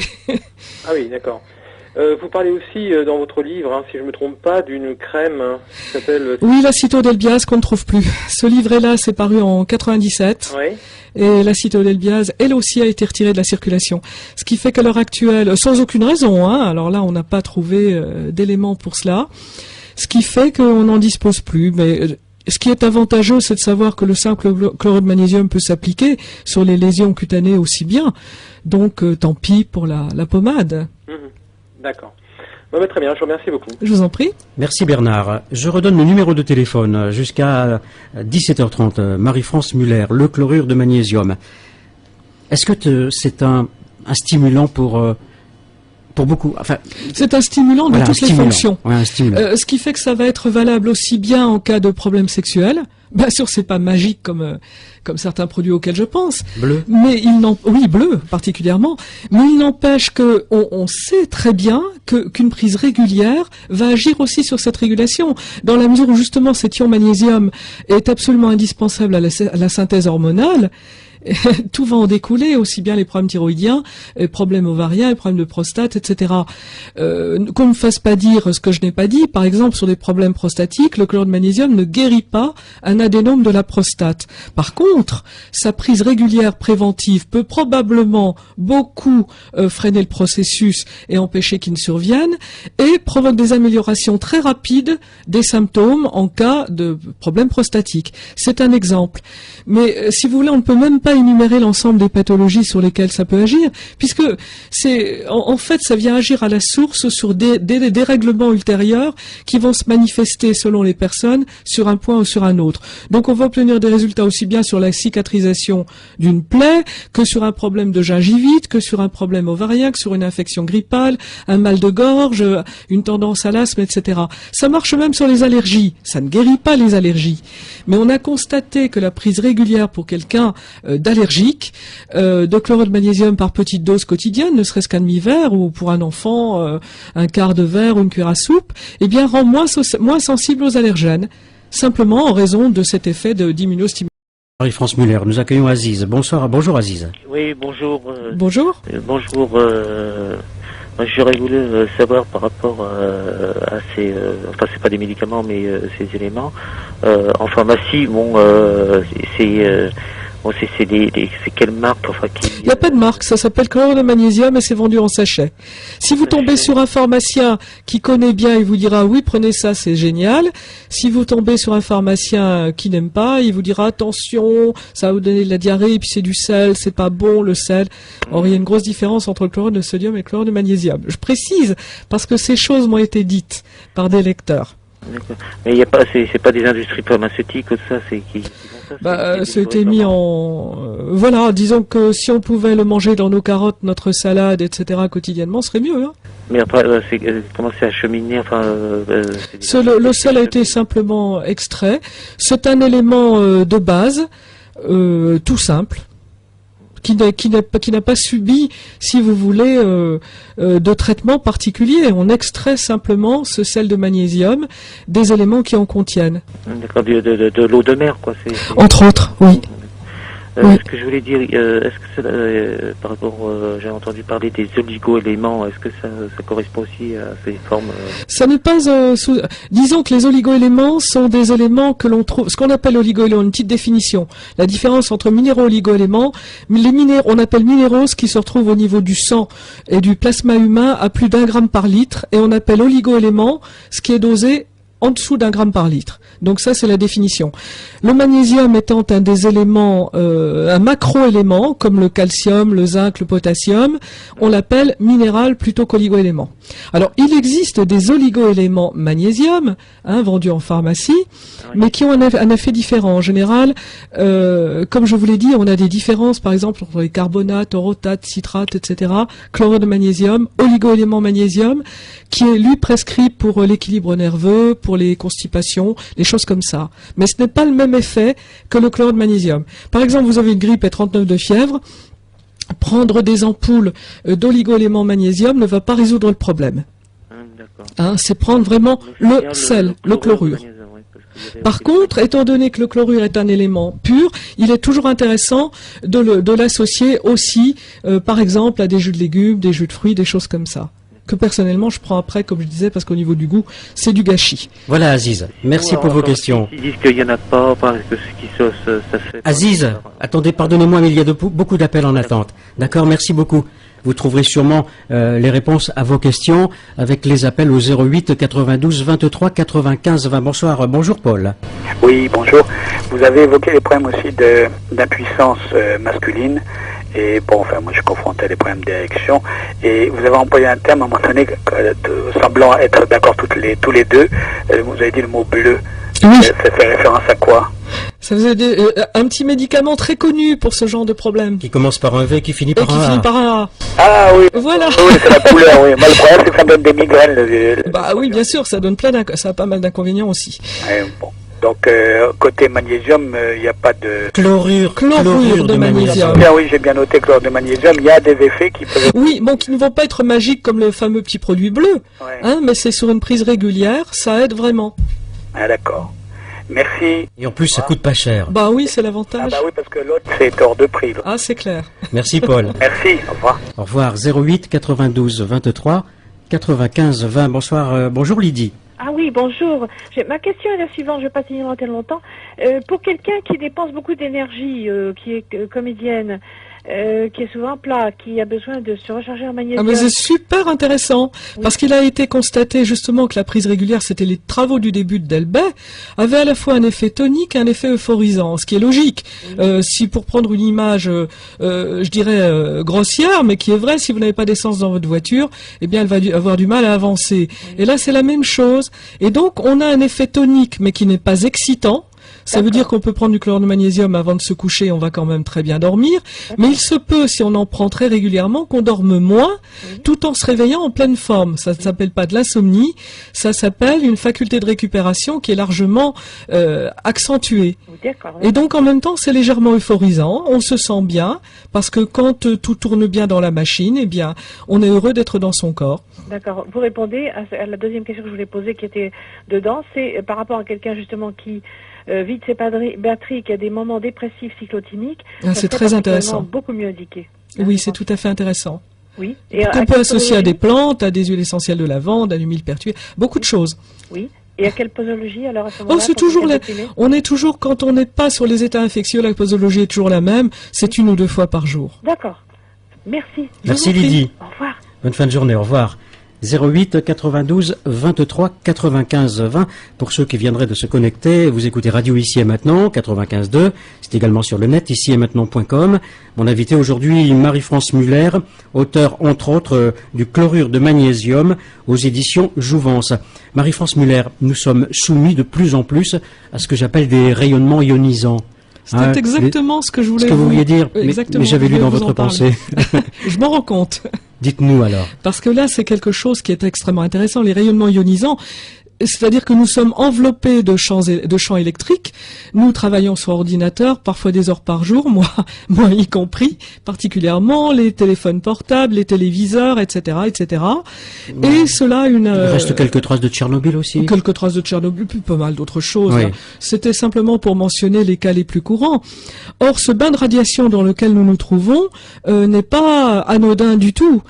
Ah oui, d'accord. Vous parlez aussi dans votre livre, si je me trompe pas, d'une crème qui s'appelle... Oui, l'acétodelbiase qu'on ne trouve plus. Ce livret-là, c'est paru en 97. Oui. Et l'acétodelbiase, elle aussi, a été retirée de la circulation. Ce qui fait qu'à l'heure actuelle, sans aucune raison, alors là, on n'a pas trouvé d'éléments pour cela, ce qui fait qu'on n'en dispose plus, mais... Ce qui est avantageux, c'est de savoir que le simple chlorure de magnésium peut s'appliquer sur les lésions cutanées aussi bien. Donc, tant pis pour la pommade. D'accord. Bon, très bien, je vous remercie beaucoup. Je vous en prie. Merci Bernard. Je redonne le numéro de téléphone jusqu'à 17h30. Marie-France Muller, le chlorure de magnésium. Est-ce que c'est un stimulant pour beaucoup, c'est un stimulant de toutes les fonctions. Ouais, un stimulant. Ce qui fait que ça va être valable aussi bien en cas de problème sexuel. Bien sûr, c'est pas magique comme certains produits auxquels je pense. Bleu. Mais bleu particulièrement. Mais il n'empêche que on sait très bien qu'une prise régulière va agir aussi sur cette régulation, dans la mesure où justement cet ion magnésium est absolument indispensable à la synthèse hormonale. Tout va en découler, aussi bien les problèmes thyroïdiens, les problèmes ovariens, les problèmes de prostate, etc. Qu'on ne me fasse pas dire ce que je n'ai pas dit. Par exemple, sur des problèmes prostatiques, le chlorure de magnésium ne guérit pas un adénome de la prostate. Par contre, sa prise régulière préventive peut probablement beaucoup freiner le processus et empêcher qu'il ne survienne, et provoque des améliorations très rapides des symptômes en cas de problèmes prostatiques. C'est un exemple. Mais si vous voulez, on ne peut même pas énumérer l'ensemble des pathologies sur lesquelles ça peut agir, puisque en fait ça vient agir à la source sur des dérèglements ultérieurs qui vont se manifester selon les personnes sur un point ou sur un autre. Donc on va obtenir des résultats aussi bien sur la cicatrisation d'une plaie que sur un problème de gingivite, que sur un problème ovarien, que sur une infection grippale, un mal de gorge, une tendance à l'asthme, etc. Ça marche même sur les allergies. Ça ne guérit pas les allergies. Mais on a constaté que la prise régulière pour quelqu'un d'allergique, de chlorure de magnésium par petite dose quotidienne, ne serait-ce qu'un demi-verre, ou pour un enfant, un quart de verre ou une cuillère à soupe, rend moins sensible aux allergènes, simplement en raison de cet effet d'immunostimulation. Marie-France Muller, nous accueillons Aziz. Bonjour Aziz. Oui, bonjour. Bonjour. Bonjour. Moi, j'aurais voulu savoir par rapport à ces... c'est pas des médicaments, mais ces éléments. En pharmacie, c'est quelle marque Il n'y a pas de marque, ça s'appelle chlorure de magnésium et c'est vendu en sachet. Si vous tombez sur un pharmacien qui connaît bien, il vous dira oui, prenez ça, c'est génial. Si vous tombez sur un pharmacien qui n'aime pas, il vous dira attention, ça va vous donner de la diarrhée et puis c'est du sel, c'est pas bon le sel. Or il y a une grosse différence entre le chlorure de sodium et le chlorure de magnésium. Je précise parce que ces choses m'ont été dites par des lecteurs. D'accord. Mais il y a pas, c'est pas des industries pharmaceutiques ou ça, c'est qui font ça. C'était mis en voilà, disons que si on pouvait le manger dans nos carottes, notre salade, etc. quotidiennement, ce serait mieux. Hein. Mais après, comment c'est acheminé, le sel a été simplement extrait. C'est un élément de base, tout simple, qui n'a pas subi, si vous voulez, de traitement particulier. On extrait simplement ce sel de magnésium des éléments qui en contiennent. D'accord, de l'eau de mer, quoi. Entre autres, oui. Oui. Ce que je voulais dire, est-ce que par rapport, j'ai entendu parler des oligo-éléments, est-ce que ça correspond aussi à ces formes Ça n'est pas disons que les oligo-éléments sont des éléments que l'on trouve, ce qu'on appelle oligo-éléments, une petite définition. La différence entre minéraux et oligo-éléments, on appelle minéraux ce qui se retrouve au niveau du sang et du plasma humain à plus d'1 gramme par litre, et on appelle oligo-éléments ce qui est dosé en dessous d'1 gramme par litre. Donc ça, c'est la définition. Le magnésium étant un des éléments, un macro-élément, comme le calcium, le zinc, le potassium, on l'appelle minéral plutôt qu'oligo-élément. Alors, il existe des oligo-éléments magnésium, vendus en pharmacie, mais qui ont un effet différent. En général, comme je vous l'ai dit, on a des différences, par exemple, entre les carbonates, orotates, citrates, etc., chlorure de magnésium, oligo-élément magnésium, qui est, lui, prescrit pour l'équilibre nerveux, pour les constipations, les choses comme ça. Mais ce n'est pas le même effet que le chlorure de magnésium. Par exemple, vous avez une grippe et 39 de fièvre, prendre des ampoules d'oligo-éléments magnésium ne va pas résoudre le problème. C'est prendre vraiment le sel, le chlorure. Par contre, étant donné que le chlorure est un élément pur, il est toujours intéressant de l'associer aussi, par exemple, à des jus de légumes, des jus de fruits, des choses comme ça. Que personnellement je prends après, comme je disais, parce qu'au niveau du goût, c'est du gâchis. Voilà, Aziz. Merci pour vos questions. Ils disent qu'il n'y en a pas, parce que ce qui ça fait... Aziz, attendez, pardonnez-moi, mais il y a beaucoup d'appels en attente. D'accord, merci beaucoup. Vous trouverez sûrement les réponses à vos questions avec les appels au 08 92 23 95 20. Bonsoir, bonjour Paul. Oui, bonjour. Vous avez évoqué les problèmes aussi d'impuissance masculine. Et bon, enfin, moi je suis confronté à des problèmes d'érection. Et vous avez employé un terme à un moment donné, semblant être d'accord tous les deux. Vous avez dit le mot bleu. Oui. Ça fait référence à quoi? Ça faisait un petit médicament très connu pour ce genre de problème. Qui commence par un V, qui finit par un A. Finit par un A. Ah oui. Voilà. Oui, c'est la couleur, oui. Moi, le problème, c'est que ça me donne des migraines. Bah oui, bien sûr, ça donne ça a pas mal d'inconvénients aussi. Bon. Donc, côté magnésium, il n'y a pas de... Chlorure de magnésium. Bien, oui, j'ai bien noté chlorure de magnésium. Il y a des effets qui peuvent... Oui, bon, qui ne vont pas être magiques comme le fameux petit produit bleu. Ouais. Mais c'est sur une prise régulière, ça aide vraiment. Ah, d'accord. Merci. Et en plus, ça coûte pas cher. Bah oui, c'est l'avantage. Ah bah oui, parce que l'autre, c'est hors de prix. Là. Ah, c'est clair. Merci, Paul. Merci, au revoir. Au revoir. 08 92 23 95 20. Bonsoir, bonjour Lydie. Ah oui, bonjour. Ma question est la suivante, je ne vais pas tenir longtemps. Pour quelqu'un qui dépense beaucoup d'énergie, qui est comédienne, qui est souvent plat, qui a besoin de se recharger en magnésium. Ah mais c'est super intéressant, parce qu'il a été constaté justement que la prise régulière, c'était les travaux du début de Delbet, avait à la fois un effet tonique et un effet euphorisant, ce qui est logique. Si pour prendre une image, je dirais grossière, mais qui est vraie, si vous n'avez pas d'essence dans votre voiture, eh bien elle va avoir du mal à avancer. Et là c'est la même chose. Et donc on a un effet tonique, mais qui n'est pas excitant. Ça veut dire qu'on peut prendre du chlorure de magnésium avant de se coucher, on va quand même très bien dormir. Mais il se peut, si on en prend très régulièrement, qu'on dorme moins, tout en se réveillant en pleine forme. Ça ne s'appelle pas de l'insomnie, ça s'appelle une faculté de récupération qui est largement accentuée. Et donc en même temps, c'est légèrement euphorisant, on se sent bien, parce que quand tout tourne bien dans la machine, eh bien, on est heureux d'être dans son corps. D'accord. Vous répondez à la deuxième question que je voulais poser, qui était dedans, c'est par rapport à quelqu'un justement qui vide ses batteries, qui a des moments dépressifs cyclotimiques. C'est très intéressant. Beaucoup mieux indiqué. Oui, c'est tout à fait intéressant. Oui. Qu'on peut associer à des plantes, à des huiles essentielles de lavande, à l'humilpertuis, beaucoup de choses. Oui. Et à quelle posologie alors à ce moment-là? C'est toujours on est toujours, quand on n'est pas sur les états infectieux, la posologie est toujours la même, c'est 1 ou 2 fois par jour. D'accord. Merci. Merci Lydie. Au revoir. Bonne fin de journée, au revoir. 08 92 23 95 20 pour ceux qui viendraient de se connecter. Vous écoutez Radio Ici et Maintenant 95.2. C'est également sur le net ici et maintenant.com. Mon invité aujourd'hui, Marie-France Muller, auteure entre autres du chlorure de magnésium aux éditions Jouvence. Marie-France Muller, nous sommes soumis de plus en plus à ce que j'appelle des rayonnements ionisants. C'était exactement ce que je voulais ce que vous vouliez dire, mais j'avais lu dans votre pensée. Je m'en rends compte. Dites-nous alors. Parce que là, c'est quelque chose qui est extrêmement intéressant. Les rayonnements ionisants, c'est-à-dire que nous sommes enveloppés de champs électriques. Nous travaillons sur ordinateur, parfois des heures par jour, moi y compris, particulièrement les téléphones portables, les téléviseurs, etc., etc. Et cela Il reste quelques traces de Tchernobyl aussi. Quelques traces de Tchernobyl, puis pas mal d'autres choses. Oui. C'était simplement pour mentionner les cas les plus courants. Or, ce bain de radiation dans lequel nous nous trouvons n'est pas anodin du tout.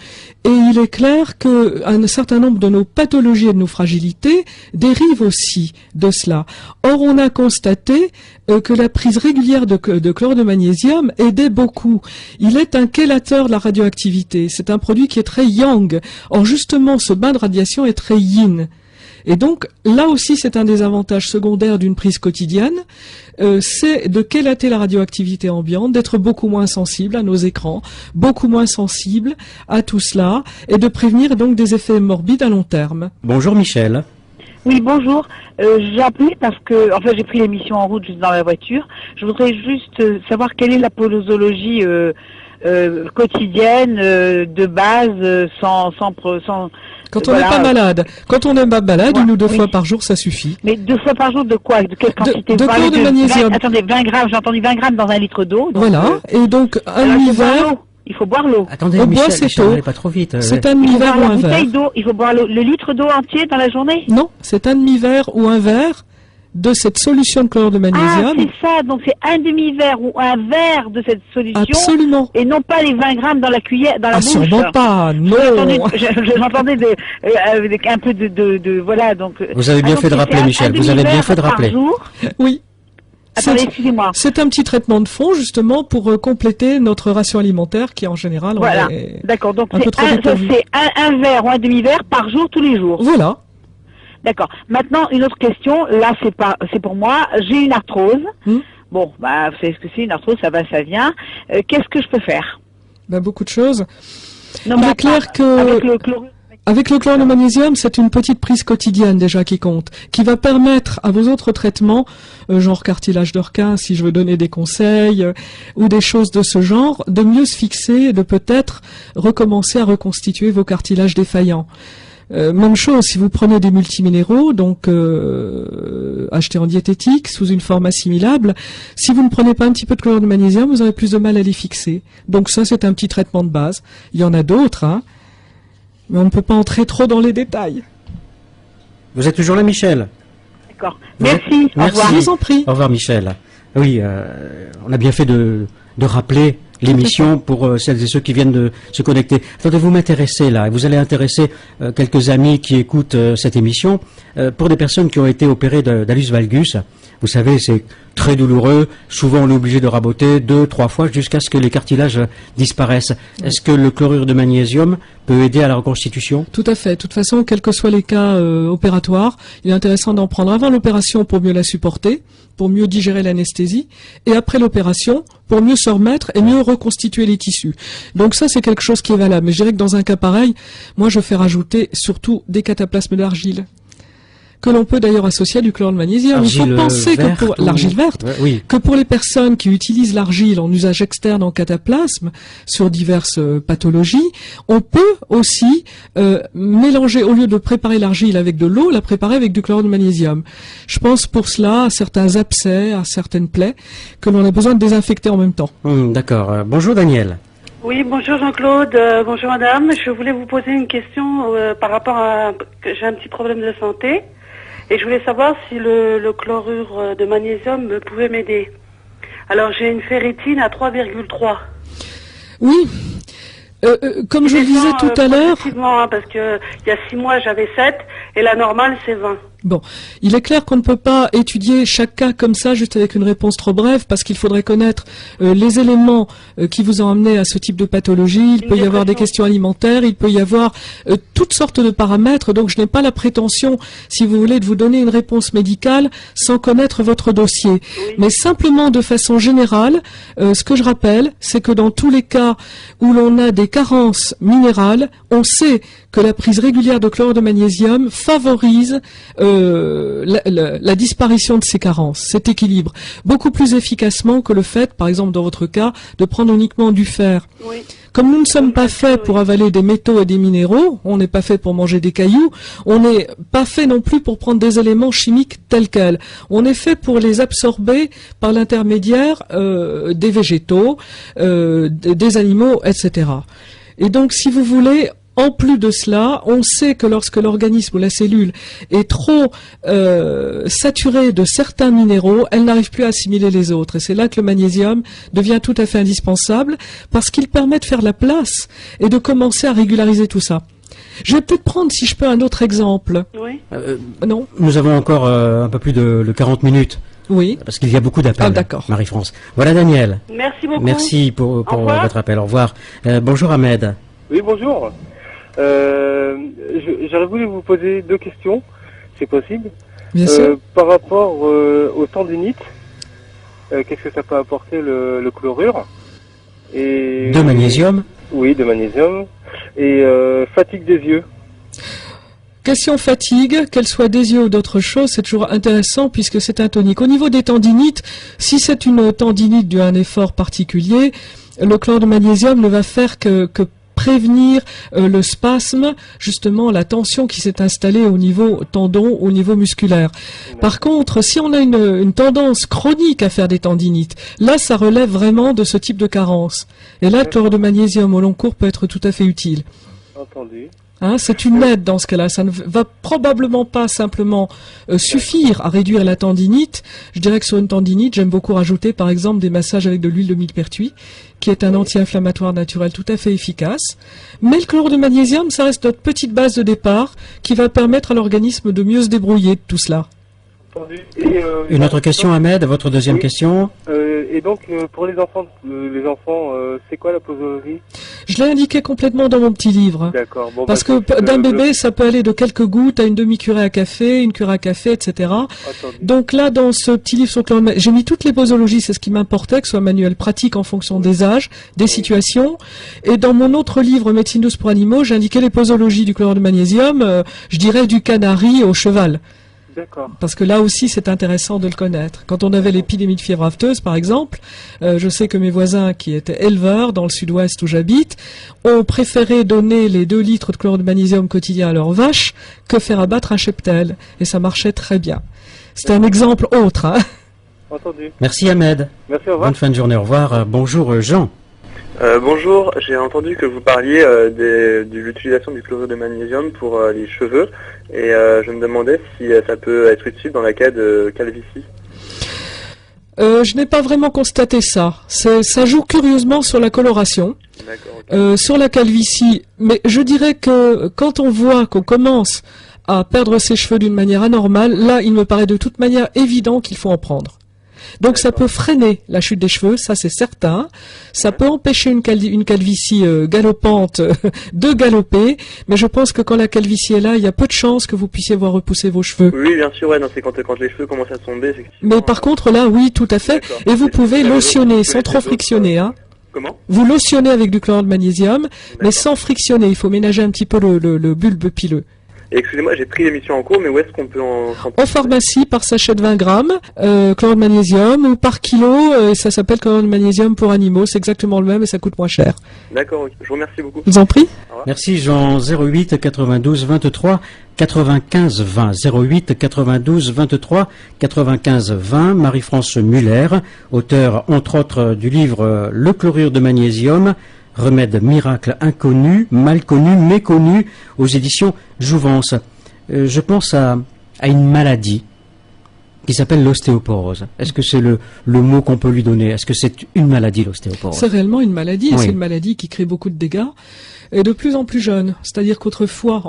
Et il est clair qu'un certain nombre de nos pathologies et de nos fragilités dérivent aussi de cela. Or, on a constaté que la prise régulière de chlorure de magnésium aidait beaucoup. Il est un chélateur de la radioactivité. C'est un produit qui est très yang. Or, justement, ce bain de radiation est très yin. Et donc, là aussi, c'est un des avantages secondaires d'une prise quotidienne, c'est de chélater la radioactivité ambiante, d'être beaucoup moins sensible à nos écrans, beaucoup moins sensible à tout cela, et de prévenir donc des effets morbides à long terme. Bonjour Michel. Oui, bonjour. J'ai appelé parce que, enfin, j'ai pris l'émission en route juste dans la voiture. Je voudrais juste savoir quelle est la posologie quotidienne de base sans quand on n'est pas malade. Quand on n'est pas malade, une ou deux fois par jour, ça suffit. Mais 2 fois par jour de quoi? De quelle quantité? De chlorure de magnésium. Attendez, 20 grammes, j'ai entendu 20 grammes dans un litre d'eau. Voilà, et donc un demi-verre. Il faut boire l'eau. Attendez, on Michel, boit cette Michel, eau. allez pas trop vite. C'est un demi-verre ou un verre. Il faut boire le litre d'eau entier dans la journée? Non, c'est un demi-verre ou un verre de cette solution de chlorure de magnésium. Ah, c'est ça, donc c'est un demi-verre ou un verre de cette solution. Absolument. Et non pas les 20 grammes dans la cuillère, dans la bouche. Sûrement pas, non. J'entendais avec un peu de voilà, donc. Vous avez bien fait de rappeler, Michel, vous avez bien fait de rappeler. Oui. Attendez, excusez-moi. C'est un petit traitement de fond, justement, pour compléter notre ration alimentaire qui, en général, voilà. D'accord, donc c'est un verre ou un demi-verre par jour, tous les jours. Voilà. D'accord. Maintenant, une autre question. Là, c'est pour moi. J'ai une arthrose. Bon, bah, vous savez ce que c'est, une arthrose, ça va, ça vient. Qu'est-ce que je peux faire? Bah, beaucoup de choses. Non, il est clair que avec le chlorure de magnésium, c'est une petite prise quotidienne déjà qui compte, qui va permettre à vos autres traitements, genre cartilage de requin, si je veux donner des conseils, ou des choses de ce genre, de mieux se fixer et de peut-être recommencer à reconstituer vos cartilages défaillants. Même chose, si vous prenez des multiminéraux, donc achetés en diététique, sous une forme assimilable, si vous ne prenez pas un petit peu de chlorure de magnésium, vous aurez plus de mal à les fixer. Donc ça, c'est un petit traitement de base. Il y en a d'autres, hein, mais on ne peut pas entrer trop dans les détails. Vous êtes toujours là, Michel? D'accord. Merci. Au revoir. Je vous en prie. Au revoir, Michel. Oui, on a bien fait de rappeler l'émission pour celles et ceux qui viennent de se connecter. Attendez, vous m'intéressez là, et vous allez intéresser quelques amis qui écoutent cette émission, pour des personnes qui ont été opérées d'allus valgus. Vous savez, c'est très douloureux, souvent on est obligé de raboter 2-3 fois jusqu'à ce que les cartilages disparaissent. Est-ce que le chlorure de magnésium peut aider à la reconstitution? Tout à fait. De toute façon, quels que soient les cas opératoires, il est intéressant d'en prendre avant l'opération pour mieux la supporter, pour mieux digérer l'anesthésie, et après l'opération, pour mieux se remettre et mieux reconstituer les tissus. Donc ça, c'est quelque chose qui est valable. Mais je dirais que dans un cas pareil, moi je fais rajouter surtout des cataplasmes d'argile, que l'on peut d'ailleurs associer à du chlorure de magnésium. Il faut penser que pour l'argile verte, que pour les personnes qui utilisent l'argile en usage externe en cataplasme sur diverses pathologies, on peut aussi mélanger, au lieu de préparer l'argile avec de l'eau, la préparer avec du chlorure de magnésium. Je pense pour cela à certains abcès, à certaines plaies, que l'on a besoin de désinfecter en même temps. D'accord. Bonjour Daniel. Oui, bonjour Jean-Claude, bonjour madame. Je voulais vous poser une question par rapport à... J'ai un petit problème de santé. Et je voulais savoir si le chlorure de magnésium pouvait m'aider. Alors, j'ai une ferritine à 3,3. Oui. Comme je le disais tout à l'heure... Effectivement, parce que il y a 6 mois, j'avais 7, et la normale, c'est 20. Bon, il est clair qu'on ne peut pas étudier chaque cas comme ça, juste avec une réponse trop brève, parce qu'il faudrait connaître les éléments qui vous ont amené à ce type de pathologie. Il peut y avoir des questions alimentaires, il peut y avoir toutes sortes de paramètres, donc je n'ai pas la prétention, si vous voulez, de vous donner une réponse médicale sans connaître votre dossier. Oui. Mais simplement, de façon générale, ce que je rappelle, c'est que dans tous les cas où l'on a des carences minérales, on sait que la prise régulière de chlorure de magnésium favorise la disparition de ces carences, cet équilibre, beaucoup plus efficacement que le fait, par exemple dans votre cas, de prendre uniquement du fer. Oui. Comme nous ne sommes pas faits pour avaler des métaux et des minéraux, on n'est pas fait pour manger des cailloux, on n'est pas fait non plus pour prendre des éléments chimiques tels quels. On est fait pour les absorber par l'intermédiaire des végétaux, des animaux, etc. Et donc, si vous voulez, en plus de cela, on sait que lorsque l'organisme ou la cellule est trop saturée de certains minéraux, elle n'arrive plus à assimiler les autres. Et c'est là que le magnésium devient tout à fait indispensable parce qu'il permet de faire la place et de commencer à régulariser tout ça. Je vais peut-être prendre, si je peux, un autre exemple. Oui. Non. Nous avons encore un peu plus de 40 minutes. Oui. Parce qu'il y a beaucoup d'appels. Ah, d'accord. Marie-France. Voilà Daniel. Merci beaucoup. Merci pour votre appel. Au revoir. Bonjour Ahmed. Oui, bonjour. J'aurais voulu vous poser 2 questions, c'est possible. Bien sûr. Par rapport au tendinite, qu'est-ce que ça peut apporter le chlorure et De magnésium? Oui, de magnésium. Et fatigue des yeux. Question fatigue, qu'elle soit des yeux ou d'autre chose, c'est toujours intéressant puisque c'est un tonique. Au niveau des tendinites, si c'est une tendinite due à un effort particulier, le chlore de magnésium ne va faire que prévenir le spasme, justement la tension qui s'est installée au niveau tendon, au niveau musculaire. Par contre, si on a une tendance chronique à faire des tendinites, là ça relève vraiment de ce type de carence. Et là, le chlore de magnésium au long cours peut être tout à fait utile. Entendu. C'est une aide dans ce cas-là. Ça ne va probablement pas simplement suffire à réduire la tendinite. Je dirais que sur une tendinite, j'aime beaucoup rajouter par exemple des massages avec de l'huile de millepertuis, qui est un anti-inflammatoire naturel tout à fait efficace. Mais le chlore de magnésium, ça reste notre petite base de départ qui va permettre à l'organisme de mieux se débrouiller de tout cela. Une autre question, Ahmed, votre deuxième question. Et donc, pour les enfants, c'est quoi la posologie? Je l'ai indiqué complètement dans mon petit livre. D'accord. Bon, parce que d'un bébé, ça peut aller de quelques gouttes à une demi-curée à café, une curée à café, etc. Donc là, dans ce petit livre sur le j'ai mis toutes les posologies, c'est ce qui m'importait, que ce soit manuel pratique en fonction des âges, des situations. Et dans mon autre livre, Médecine douce pour animaux, j'ai indiqué les posologies du chlore de magnésium, je dirais du canari au cheval. Parce que là aussi, c'est intéressant de le connaître. Quand on avait l'épidémie de fièvre afteuse, par exemple, je sais que mes voisins qui étaient éleveurs dans le sud-ouest où j'habite ont préféré donner les 2 litres de chlore de magnésium quotidien à leurs vaches que faire abattre un cheptel. Et ça marchait très bien. C'était un exemple autre. Entendu. Merci Ahmed. Merci, au revoir. Bonne fin de journée, au revoir. Bonjour Jean. Bonjour, j'ai entendu que vous parliez de l'utilisation du chlorure de magnésium pour les cheveux et je me demandais si ça peut être utile dans la cas de calvitie. Je n'ai pas vraiment constaté ça. Ça joue curieusement sur la coloration, sur la calvitie. Mais je dirais que quand on voit qu'on commence à perdre ses cheveux d'une manière anormale, là, il me paraît de toute manière évident qu'il faut en prendre. Donc ça peut freiner la chute des cheveux, ça c'est certain. Ça peut empêcher une calvitie galopante de galoper, mais je pense que quand la calvitie est là, il y a peu de chances que vous puissiez voir repousser vos cheveux. Oui, bien sûr, ouais, c'est quand les cheveux commencent à tomber, effectivement. Mais par contre là, oui, tout à fait. Et vous pouvez lotionner sans trop frictionner, hein. Comment? Vous lotionnez avec du chlore de magnésium, mais sans frictionner. Il faut ménager un petit peu le bulbe pileux. Excusez-moi, j'ai pris l'émission en cours, mais où est-ce qu'on peut en pharmacie, par sachet de 20 grammes, chlore de magnésium, ou par kilo, et ça s'appelle chlore de magnésium pour animaux, c'est exactement le même et ça coûte moins cher. D'accord, ok. Je vous remercie beaucoup. Je vous en prie. Merci Jean. 08 92 23 95 20. 08 92 23 95 20. Marie-France Muller, auteure entre autres du livre Le chlorure de magnésium, remède miracle inconnu, mal connu, méconnu, aux éditions Jouvence. Je pense à une maladie qui s'appelle l'ostéoporose. Est-ce que c'est le mot qu'on peut lui donner? Est-ce que c'est une maladie, l'ostéoporose? C'est réellement une maladie, et oui. C'est une maladie qui crée beaucoup de dégâts, et de plus en plus jeune. C'est-à-dire qu'autrefois,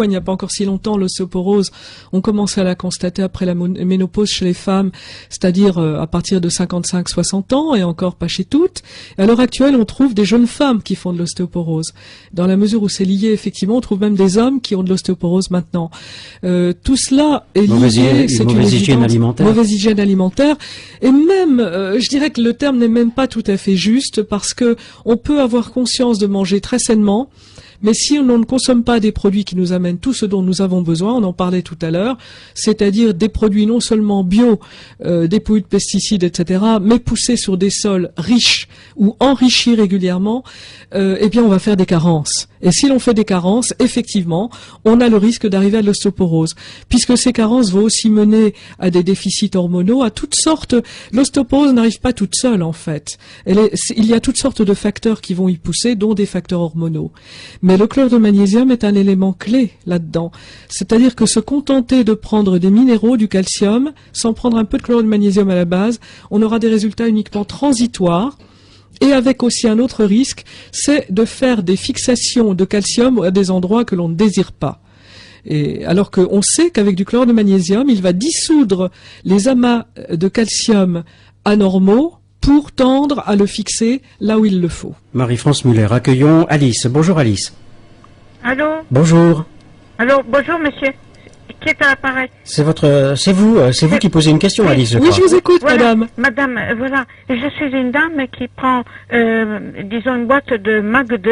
il n'y a pas encore si longtemps, l'ostéoporose, on commençait à la constater après la ménopause chez les femmes, c'est-à-dire à partir de 55-60 ans, et encore pas chez toutes. Et à l'heure actuelle, on trouve des jeunes femmes qui font de l'ostéoporose. Dans la mesure où c'est lié, effectivement, on trouve même des hommes qui ont de l'ostéoporose maintenant. Tout cela est lié, c'est une mauvaise hygiène alimentaire. Mauvaise hygiène alimentaire. Et même, je dirais que le terme n'est même pas tout à fait juste, parce que on peut avoir conscience de manger très sainement, Mais si on ne consomme pas des produits qui nous amènent tout ce dont nous avons besoin, on en parlait tout à l'heure, c'est-à-dire des produits non seulement bio, dépouillés de pesticides, etc., mais poussés sur des sols riches ou enrichis régulièrement, eh bien on va faire des carences. Et si l'on fait des carences, effectivement, on a le risque d'arriver à l'ostéoporose, puisque ces carences vont aussi mener à des déficits hormonaux, à toutes sortes. L'ostéoporose n'arrive pas toute seule, en fait. Il y a toutes sortes de facteurs qui vont y pousser, dont des facteurs hormonaux. Mais le chlorure de magnésium est un élément clé là-dedans. C'est-à-dire que se contenter de prendre des minéraux, du calcium, sans prendre un peu de chlorure de magnésium à la base, on aura des résultats uniquement transitoires. Et avec aussi un autre risque, c'est de faire des fixations de calcium à des endroits que l'on ne désire pas. Et alors qu'on sait qu'avec du chlorure de magnésium, il va dissoudre les amas de calcium anormaux pour tendre à le fixer là où il le faut. Marie-France Muller, accueillons Alice. Bonjour Alice. Allô? Bonjour. Allô, bonjour monsieur. Qui est à l'appareil? C'est vous qui posez une question, oui. Alice, je Oui, crois. je vous écoute, voilà, madame. Madame, voilà, je suis une dame qui prend, disons, une boîte de MAC 2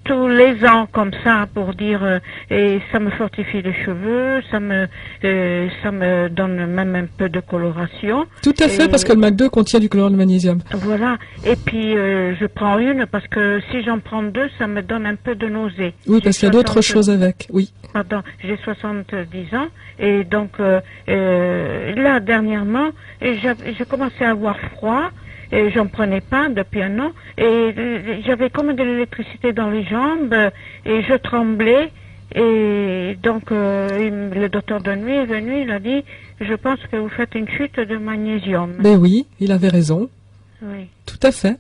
tous les ans, comme ça, pour dire, et ça me fortifie les cheveux, ça me donne même un peu de coloration. Tout à fait, parce que le MAC 2 contient du chlorure de magnésium. Voilà, et puis je prends une parce que si j'en prends deux, ça me donne un peu de nausée. Oui, parce qu'il y a d'autres choses avec, oui. Pardon, j'ai 70 ans, et donc là, dernièrement, j'ai commencé à avoir froid, et j'en prenais pas depuis un an, et j'avais comme de l'électricité dans les jambes, et je tremblais, et donc le docteur de nuit est venu, il a dit, je pense que vous faites une chute de magnésium. Ben oui, il avait raison. Oui. Tout à fait.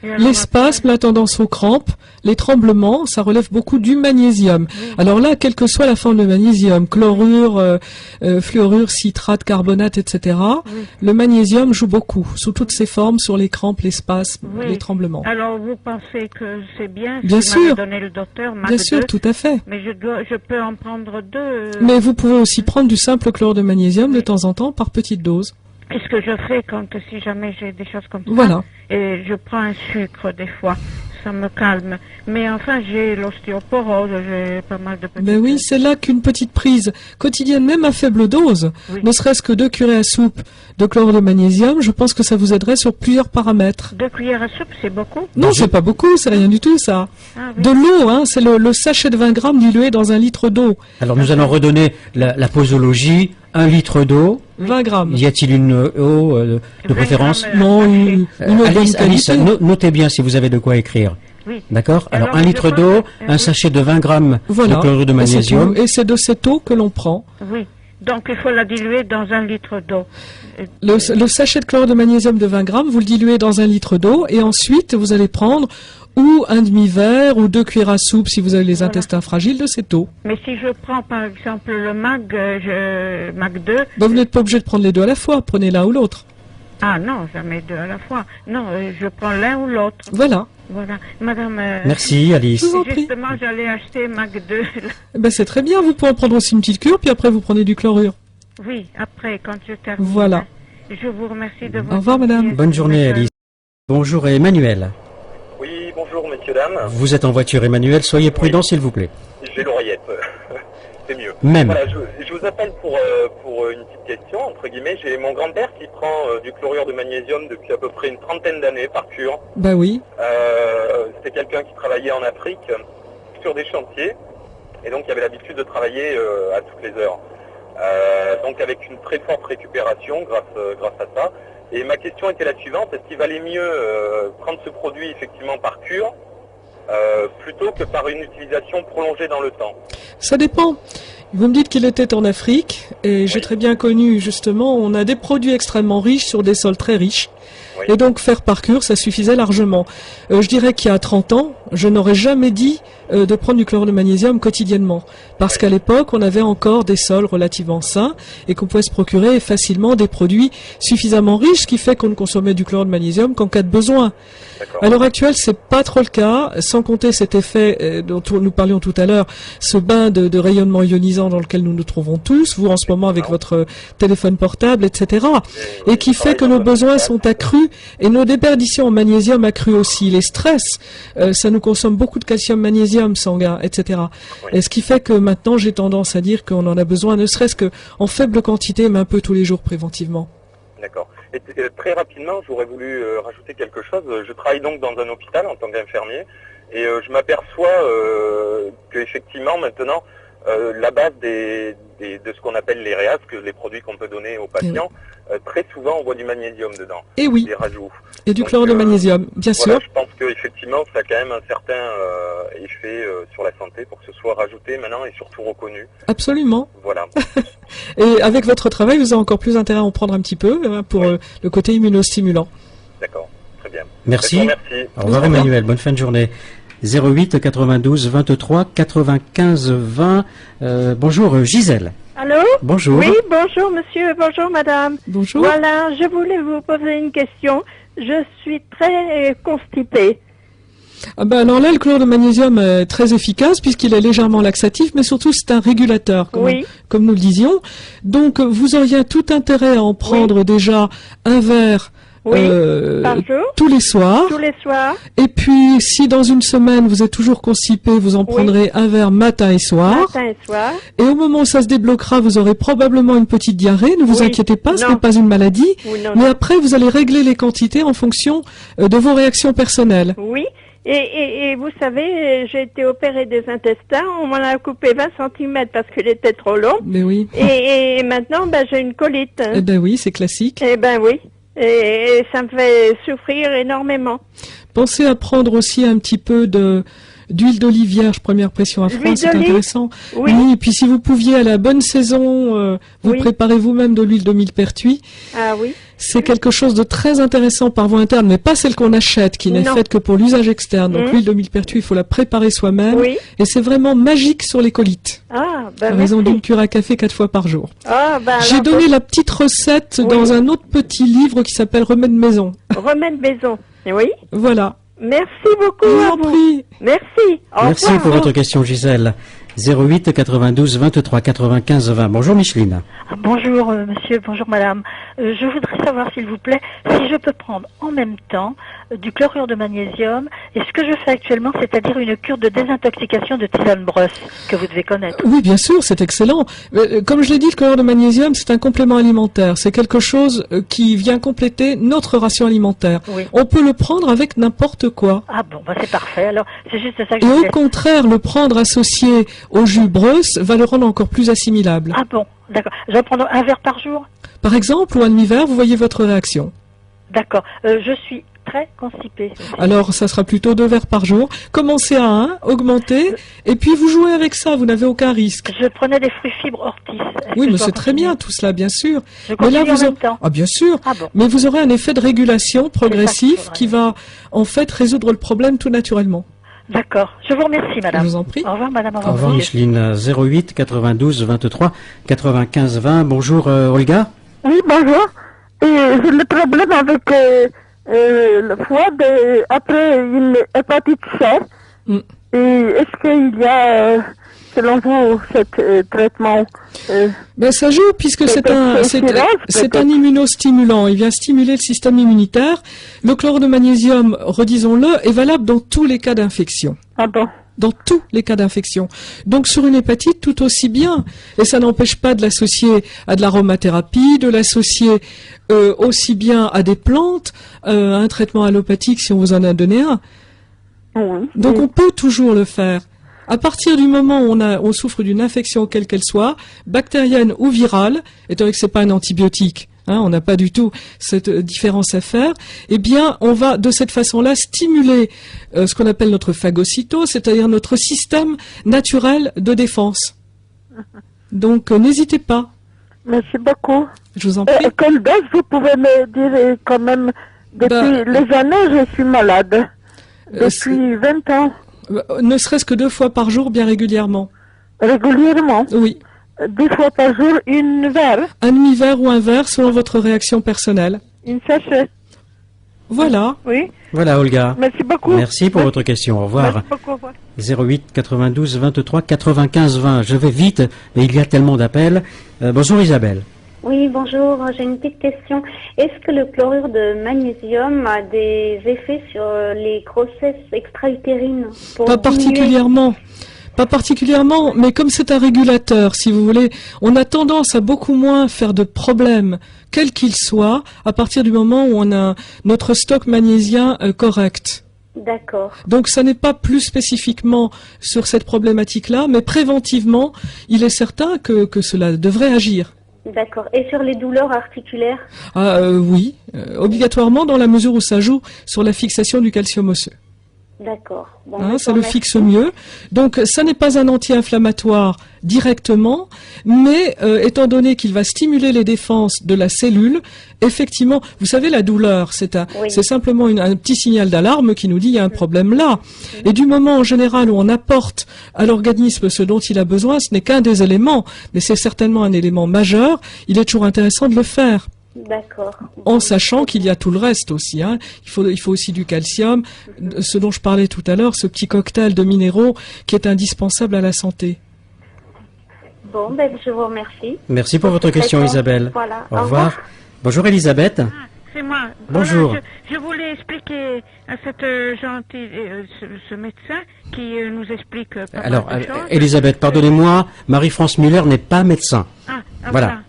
Les spasmes, la tendance aux crampes, les tremblements, ça relève beaucoup du magnésium. Oui. Alors là, quelle que soit la forme de magnésium, chlorure, fluorure, citrate, carbonate, etc., oui. Le magnésium joue beaucoup, sous toutes ses formes, sur les crampes, les spasmes, oui. Les tremblements. Alors vous pensez que c'est bien, bien si sûr, donné le docteur, bien sûr, tout à fait. Mais je peux en prendre deux. Mais vous pouvez aussi prendre du simple chlorure de magnésium de temps en temps par petite dose. Et ce que je fais si jamais j'ai des choses comme ça, voilà. Et je prends un sucre des fois, ça me calme. Mais enfin, j'ai l'ostéoporose, j'ai pas mal de petites... Ben oui, c'est là qu'une petite prise quotidienne, même à faible dose, oui. Ne serait-ce que 2 cuillères à soupe de chlorure de magnésium, je pense que ça vous aiderait sur plusieurs paramètres. 2 cuillères à soupe, c'est beaucoup? Non, c'est pas beaucoup, c'est rien du tout ça. Ah, oui. De l'eau, hein, c'est le sachet de 20 grammes dilué dans 1 litre d'eau. Alors nous allons redonner la posologie. 1 litre d'eau. 20 grammes. Y a-t-il une eau de préférence? Non, une Alice, notez bien si vous avez de quoi écrire. Oui. D'accord. Alors 1 litre d'eau, un sachet de 20 grammes voilà. de chlorure de magnésium. Et c'est de cette eau que l'on prend. Oui. Donc il faut la diluer dans 1 litre d'eau. Le sachet de chlorure de magnésium de 20 grammes, vous le diluez dans 1 litre d'eau et ensuite vous allez prendre ou un demi-verre ou 2 cuillères à soupe si vous avez les intestins fragiles de cette eau. Mais si je prends par exemple le MAC 2... Ben, vous n'êtes pas obligé de prendre les deux à la fois, prenez l'un ou l'autre. Ah non, jamais deux à la fois. Non, je prends l'un ou l'autre. Voilà. Voilà. Madame... Merci Alice. Justement, j'allais acheter MAC 2. Ben, c'est très bien, vous pouvez en prendre aussi une petite cure, puis après vous prenez du chlorure. Oui, après, quand je termine. Voilà. Je vous remercie de votre... Au revoir madame. Bonne journée Alice. Bonjour Emmanuel. Oui, bonjour messieurs, dames. Vous êtes en voiture Emmanuel, soyez prudent s'il vous plaît. J'ai l'oreillette, c'est mieux. Même. Voilà, je vous appelle pour une petite question, entre guillemets. J'ai mon grand-père qui prend du chlorure de magnésium depuis à peu près une 30aine d'années par cure. Bah oui. C'était quelqu'un qui travaillait en Afrique sur des chantiers et donc il avait l'habitude de travailler à toutes les heures. Donc avec une très forte récupération grâce à ça. Et ma question était la suivante, est-ce qu'il valait mieux prendre ce produit effectivement par cure plutôt que par une utilisation prolongée dans le temps? Ça dépend. Vous me dites qu'il était en Afrique, et j'ai très bien connu justement, on a des produits extrêmement riches sur des sols très riches. Oui. Et donc faire par cure, ça suffisait largement. Je dirais qu'il y a 30 ans, je n'aurais jamais dit de prendre du chlorure de magnésium quotidiennement. Parce qu'à l'époque, on avait encore des sols relativement sains et qu'on pouvait se procurer facilement des produits suffisamment riches, ce qui fait qu'on ne consommait du chlorure de magnésium qu'en cas de besoin. À l'heure actuelle, c'est pas trop le cas, sans compter cet effet dont nous parlions tout à l'heure, ce bain de rayonnement ionisant dans lequel nous nous trouvons tous, vous en ce moment avec votre téléphone portable, etc. Et qui fait que nos besoins sont accrus et nos déperditions en magnésium accrues aussi. Les stress, ça nous nous consomme beaucoup de calcium, magnésium sanguin, etc. Oui. Et ce qui fait que maintenant, j'ai tendance à dire qu'on en a besoin, ne serait-ce qu'en faible quantité, mais un peu tous les jours préventivement. D'accord. Et très rapidement, j'aurais voulu rajouter quelque chose. Je travaille donc dans un hôpital en tant qu'infirmier et je m'aperçois qu'effectivement maintenant, la base de ce qu'on appelle les réas, les produits qu'on peut donner aux patients, très souvent on voit du magnésium dedans. Et oui. Des rajouts. Et du chlore de magnésium, bien voilà, sûr. je pense qu'effectivement, ça a quand même un certain effet sur la santé pour que ce soit rajouté maintenant et surtout reconnu. Absolument. Voilà. Et avec votre travail, vous avez encore plus intérêt à en prendre un petit peu pour le côté immunostimulant. D'accord, très bien. Merci. Merci. Au revoir Emmanuel, bonne fin de journée. 08 92 23 95 20. Bonjour Gisèle. Allô? Bonjour. Oui, bonjour monsieur, bonjour madame. Bonjour. Voilà, je voulais vous poser une question. Je suis très constipée. Ah ben alors là, le chlore de magnésium est très efficace puisqu'il est légèrement laxatif, mais surtout c'est un régulateur, comme nous le disions. Donc vous auriez tout intérêt à en prendre déjà un verre par jour, tous les soirs. Tous les soirs. Et puis, si dans une semaine vous êtes toujours constipé, vous en prendrez un verre matin et soir. Matin et soir. Et au moment où ça se débloquera, vous aurez probablement une petite diarrhée. Ne vous inquiétez pas, ce n'est pas une maladie. Mais après, vous allez régler les quantités en fonction de vos réactions personnelles. Oui. Et vous savez, j'ai été opérée des intestins, on m'en a coupé 20 cm parce qu'il était trop long. Mais oui. Et maintenant, j'ai une colite. Eh ben oui, c'est classique. Eh ben oui. Et ça me fait souffrir énormément. Pensez à prendre aussi un petit peu d'huile d'olive vierge, première pression à froid, c'est intéressant. Oui. Et puis si vous pouviez à la bonne saison, vous préparez vous-même de l'huile de millepertuis. Ah oui. C'est quelque chose de très intéressant par voie interne, mais pas celle qu'on achète, qui n'est faite que pour l'usage externe. Donc l'huile de millepertuis, il faut la préparer soi-même. Oui. Et c'est vraiment magique sur les colites. Ah, à raison d'une cure à café 4 fois par jour. Ah, j'ai donné la petite recette dans un autre petit livre qui s'appelle Remède maison. Remède maison, oui. Voilà. Merci beaucoup. Je vous en prie. Merci. Merci pour votre question Gisèle. 08 92 23 95 20. Bonjour Micheline. Bonjour monsieur, bonjour madame. Je voudrais savoir s'il vous plaît si je peux prendre en même temps du chlorure de magnésium et ce que je fais actuellement, c'est-à-dire une cure de désintoxication de tisane brosse que vous devez connaître. Oui, bien sûr, c'est excellent. Comme je l'ai dit, le chlorure de magnésium, c'est un complément alimentaire. C'est quelque chose qui vient compléter notre ration alimentaire. Oui. On peut le prendre avec n'importe quoi. Ah bon, c'est parfait. Alors, c'est juste ça que et je au voulais. contraire, le prendre associé au jus brosse va le rendre encore plus assimilable. Ah bon, d'accord. Je vais prendre un verre par jour? Par exemple, ou un demi-verre, vous voyez votre réaction. D'accord. Je suis très constipée. Alors, ça sera plutôt 2 verres par jour. Commencez à 1, augmentez, et puis vous jouez avec ça, vous n'avez aucun risque. Je prenais des fruits fibres ortis. Oui, mais c'est très bien tout cela, bien sûr. Je mais là, continue en même temps. Ah, bien sûr. Ah bon. Mais vous aurez un effet de régulation progressif qui va, en fait, résoudre le problème tout naturellement. D'accord. Je vous remercie, madame. Je vous en prie. Au revoir, madame. Au revoir Micheline. 08 92 23 95 20. Bonjour Olga. Oui, bonjour. J'ai le problème avec le foie après une hépatite C. Et est-ce qu'il y a, selon vous, ce traitement Ben ça joue puisque c'est un immunostimulant. Il vient stimuler le système immunitaire. Le chlore de magnésium, redisons-le, est valable dans tous les cas d'infection. Ah bon? Dans tous les cas d'infection. Donc sur une hépatite, tout aussi bien. Et ça n'empêche pas de l'associer à de l'aromathérapie, de l'associer aussi bien à des plantes, à un traitement allopathique si on vous en a donné un. Oui. Donc on peut toujours le faire. À partir du moment où on souffre d'une infection quelle qu'elle soit, bactérienne ou virale, étant donné que c'est pas un antibiotique, on n'a pas du tout cette différence à faire, eh bien on va de cette façon-là stimuler ce qu'on appelle notre phagocytose, c'est-à-dire notre système naturel de défense. Donc n'hésitez pas. Merci beaucoup. Je vous en prie. Quelle dose vous pouvez me dire quand même? Depuis les années, je suis malade. Depuis 20 ans. Ne serait-ce que 2 fois par jour, bien régulièrement. Régulièrement? Oui. 2 fois par jour, une verre? Un demi-verre ou un verre selon votre réaction personnelle. Une sachet? Voilà. Oui. Voilà Olga. Merci beaucoup. Merci pour votre question. Au revoir. Merci beaucoup. Au revoir. 08 92 23 95 20. Je vais vite, mais il y a tellement d'appels. Bonjour Isabelle. Oui, bonjour, j'ai une petite question. Est-ce que le chlorure de magnésium a des effets sur les grossesses extra-utérines? Pas particulièrement. Pas particulièrement, mais comme c'est un régulateur, si vous voulez, on a tendance à beaucoup moins faire de problèmes, quels qu'ils soient, à partir du moment où on a notre stock magnésien correct. D'accord. Donc ça n'est pas plus spécifiquement sur cette problématique-là, mais préventivement, il est certain que cela devrait agir. D'accord. Et sur les douleurs articulaires? Oui, obligatoirement dans la mesure où ça joue sur la fixation du calcium osseux. D'accord. Bon, Ça le fixe mieux. Donc, ça n'est pas un anti-inflammatoire directement, mais étant donné qu'il va stimuler les défenses de la cellule, effectivement, vous savez, la douleur, c'est simplement un petit signal d'alarme qui nous dit il y a un problème là. Et du moment en général où on apporte à l'organisme ce dont il a besoin, ce n'est qu'un des éléments, mais c'est certainement un élément majeur, il est toujours intéressant de le faire. D'accord. En sachant qu'il y a tout le reste aussi. Hein. Il faut aussi du calcium, ce dont je parlais tout à l'heure, ce petit cocktail de minéraux qui est indispensable à la santé. Bon, je vous remercie. Merci pour votre question, Isabelle. Voilà. Au revoir. Bonjour, Elisabeth. C'est moi. Bonjour. Voilà, je voulais expliquer à cette gentille, ce médecin qui nous explique pas Alors, mal de choses. Elisabeth, pardonnez-moi, Marie-France Muller n'est pas médecin. Voilà.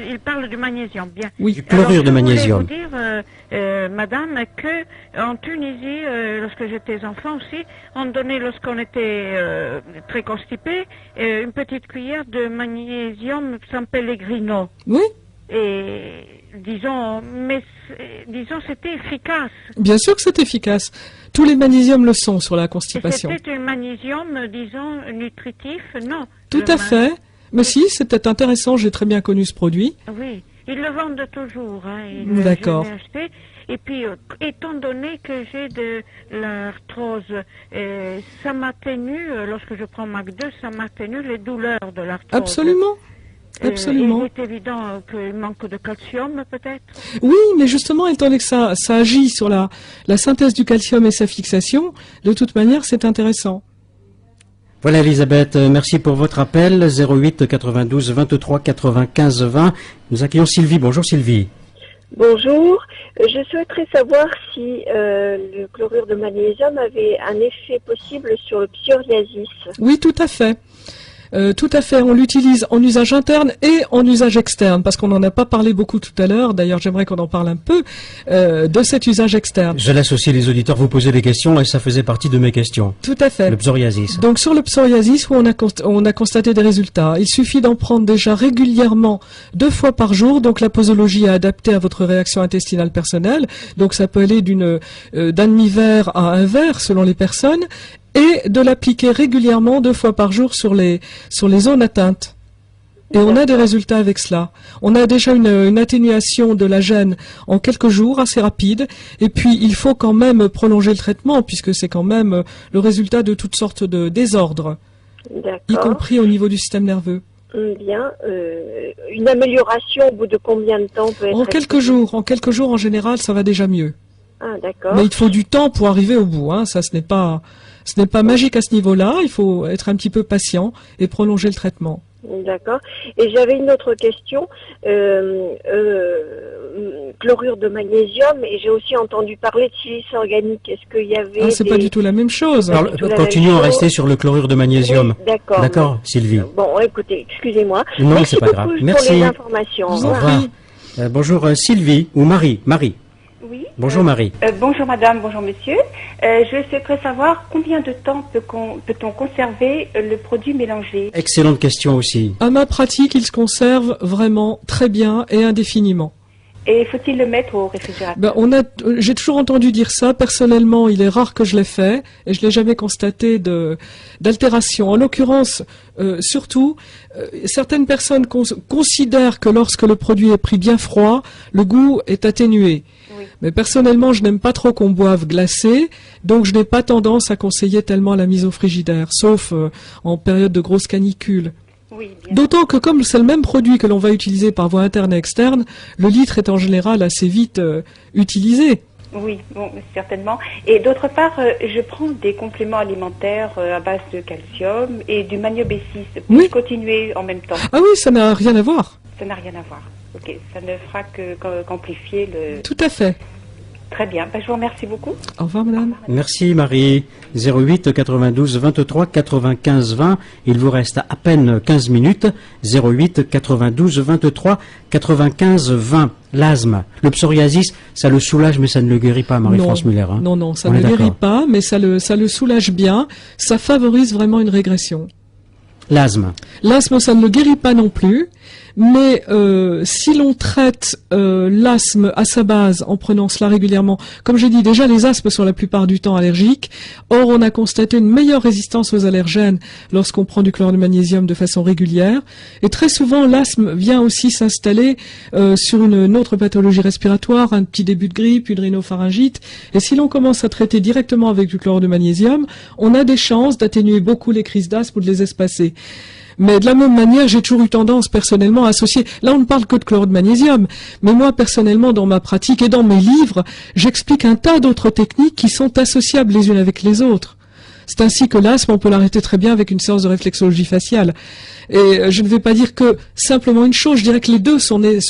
Il parle du magnésium, bien. Oui, du chlorure de magnésium. Je voulais vous dire, madame, que en Tunisie, lorsque j'étais enfant aussi, on donnait, lorsqu'on était très constipé, une petite cuillère de magnésium San Pellegrino. Oui. Et disons, c'était efficace. Bien sûr que c'est efficace. Tous les magnésiums le sont sur la constipation. C'était un magnésium, disons, nutritif, non? Tout à fait. Mais si, c'était intéressant, j'ai très bien connu ce produit. Oui, ils le vendent toujours. D'accord. Je l'ai acheté. Et puis, étant donné que j'ai de l'arthrose, ça m'atténue, lorsque je prends MAC2, ça m'atténue les douleurs de l'arthrose. Absolument. Absolument. Il est évident qu'il manque de calcium, peut-être? Oui, mais justement, étant donné que ça agit sur la synthèse du calcium et sa fixation, de toute manière, c'est intéressant. Voilà, Elisabeth, merci pour votre appel. 08 92 23 95 20. Nous accueillons Sylvie. Bonjour Sylvie. Bonjour. Je souhaiterais savoir si le chlorure de magnésium avait un effet possible sur le psoriasis. Oui, tout à fait. Tout à fait, on l'utilise en usage interne et en usage externe, parce qu'on n'en a pas parlé beaucoup tout à l'heure, d'ailleurs j'aimerais qu'on en parle un peu, de cet usage externe. Je laisse aussi les auditeurs vous poser des questions, et ça faisait partie de mes questions. Tout à fait. Le psoriasis. Donc sur le psoriasis, où on a constaté des résultats, il suffit d'en prendre déjà régulièrement 2 fois par jour, donc la posologie est adaptée à votre réaction intestinale personnelle, donc ça peut aller d'un demi-verre à un verre selon les personnes, et de l'appliquer régulièrement 2 fois par jour sur les zones atteintes. Et on a des résultats avec cela. On a déjà une atténuation de la gêne en quelques jours, assez rapide. Et puis, il faut quand même prolonger le traitement, puisque c'est quand même le résultat de toutes sortes de désordres, y compris au niveau du système nerveux. Bien. Une amélioration au bout de combien de temps peut être... En quelques jours, en général, ça va déjà mieux. Ah, d'accord. Mais il faut du temps pour arriver au bout. Hein. Ça, ce n'est pas magique à ce niveau-là. Il faut être un petit peu patient et prolonger le traitement. D'accord. Et j'avais une autre question. Chlorure de magnésium, et j'ai aussi entendu parler de silice organique. Est-ce qu'il y avait... Ah, c'est pas du tout la même chose. Alors, continuons à rester sur le chlorure de magnésium. Oui, d'accord. D'accord, Sylvie. Bon, écoutez, excusez-moi. Non, c'est pas grave. Merci pour les informations. Au revoir. Bonjour Sylvie, ou Marie. Oui. Bonjour Marie. Bonjour madame, bonjour monsieur. Je souhaiterais savoir combien de temps peut-on conserver le produit mélangé? Excellente question aussi. À ma pratique, il se conserve vraiment très bien et indéfiniment. Et faut-il le mettre au réfrigérateur? J'ai toujours entendu dire ça. Personnellement, il est rare que je l'ai fait et je l'ai jamais constaté d'altération. En l'occurrence, surtout, certaines personnes considèrent que lorsque le produit est pris bien froid, le goût est atténué. Oui. Mais personnellement, je n'aime pas trop qu'on boive glacé, donc je n'ai pas tendance à conseiller tellement la mise au frigidaire, sauf en période de grosse canicule. Oui, d'autant que comme c'est le même produit que l'on va utiliser par voie interne et externe, le litre est en général assez vite utilisé. Oui, bon, certainement. Et d'autre part, je prends des compléments alimentaires à base de calcium et du magnésium. Puis continuer en même temps. Ah oui, ça n'a rien à voir. Ça n'a rien à voir. Ok, ça ne fera qu'amplifier le... Tout à fait. Très bien, je vous remercie beaucoup. Au revoir madame. Merci Marie. 08 92 23 95 20. Il vous reste à peine 15 minutes. 08 92 23 95 20. L'asthme, le psoriasis, ça le soulage mais ça ne le guérit pas, Marie-France Muller. Hein. Non, ça ne le guérit pas, mais ça le soulage bien. Ça favorise vraiment une régression. L'asthme. L'asthme, ça ne le guérit pas non plus, mais si l'on traite l'asthme à sa base en prenant cela régulièrement, comme j'ai dit déjà, les asthmes sont la plupart du temps allergiques. Or, on a constaté une meilleure résistance aux allergènes lorsqu'on prend du chlorure de magnésium de façon régulière. Et très souvent, l'asthme vient aussi s'installer sur une autre pathologie respiratoire, un petit début de grippe, une rhinopharyngite. Et si l'on commence à traiter directement avec du chlorure de magnésium, on a des chances d'atténuer beaucoup les crises d'asthme ou de les espacer. Mais de la même manière, j'ai toujours eu tendance personnellement à associer, là on ne parle que de chlorure de magnésium, mais moi personnellement dans ma pratique et dans mes livres, j'explique un tas d'autres techniques qui sont associables les unes avec les autres. C'est ainsi que l'asthme, on peut l'arrêter très bien avec une séance de réflexologie faciale. Et je ne vais pas dire que simplement une chose, je dirais que les deux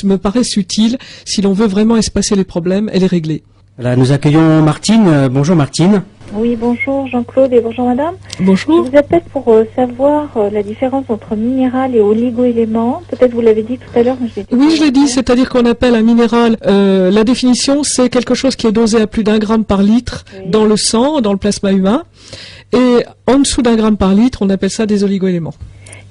me paraissent utiles si l'on veut vraiment espacer les problèmes et les régler. Là, nous accueillons Martine. Bonjour Martine. Oui, bonjour Jean-Claude et bonjour madame. Bonjour. Je vous appelle pour savoir la différence entre minéral et oligo-éléments. Peut-être vous l'avez dit tout à l'heure, mais je l'ai dit. Oui, je l'ai dit, c'est-à-dire qu'on appelle un minéral, la définition, c'est quelque chose qui est dosé à plus d'1 gramme par litre dans le sang, dans le plasma humain. Et en dessous d'1 gramme par litre, on appelle ça des oligo-éléments.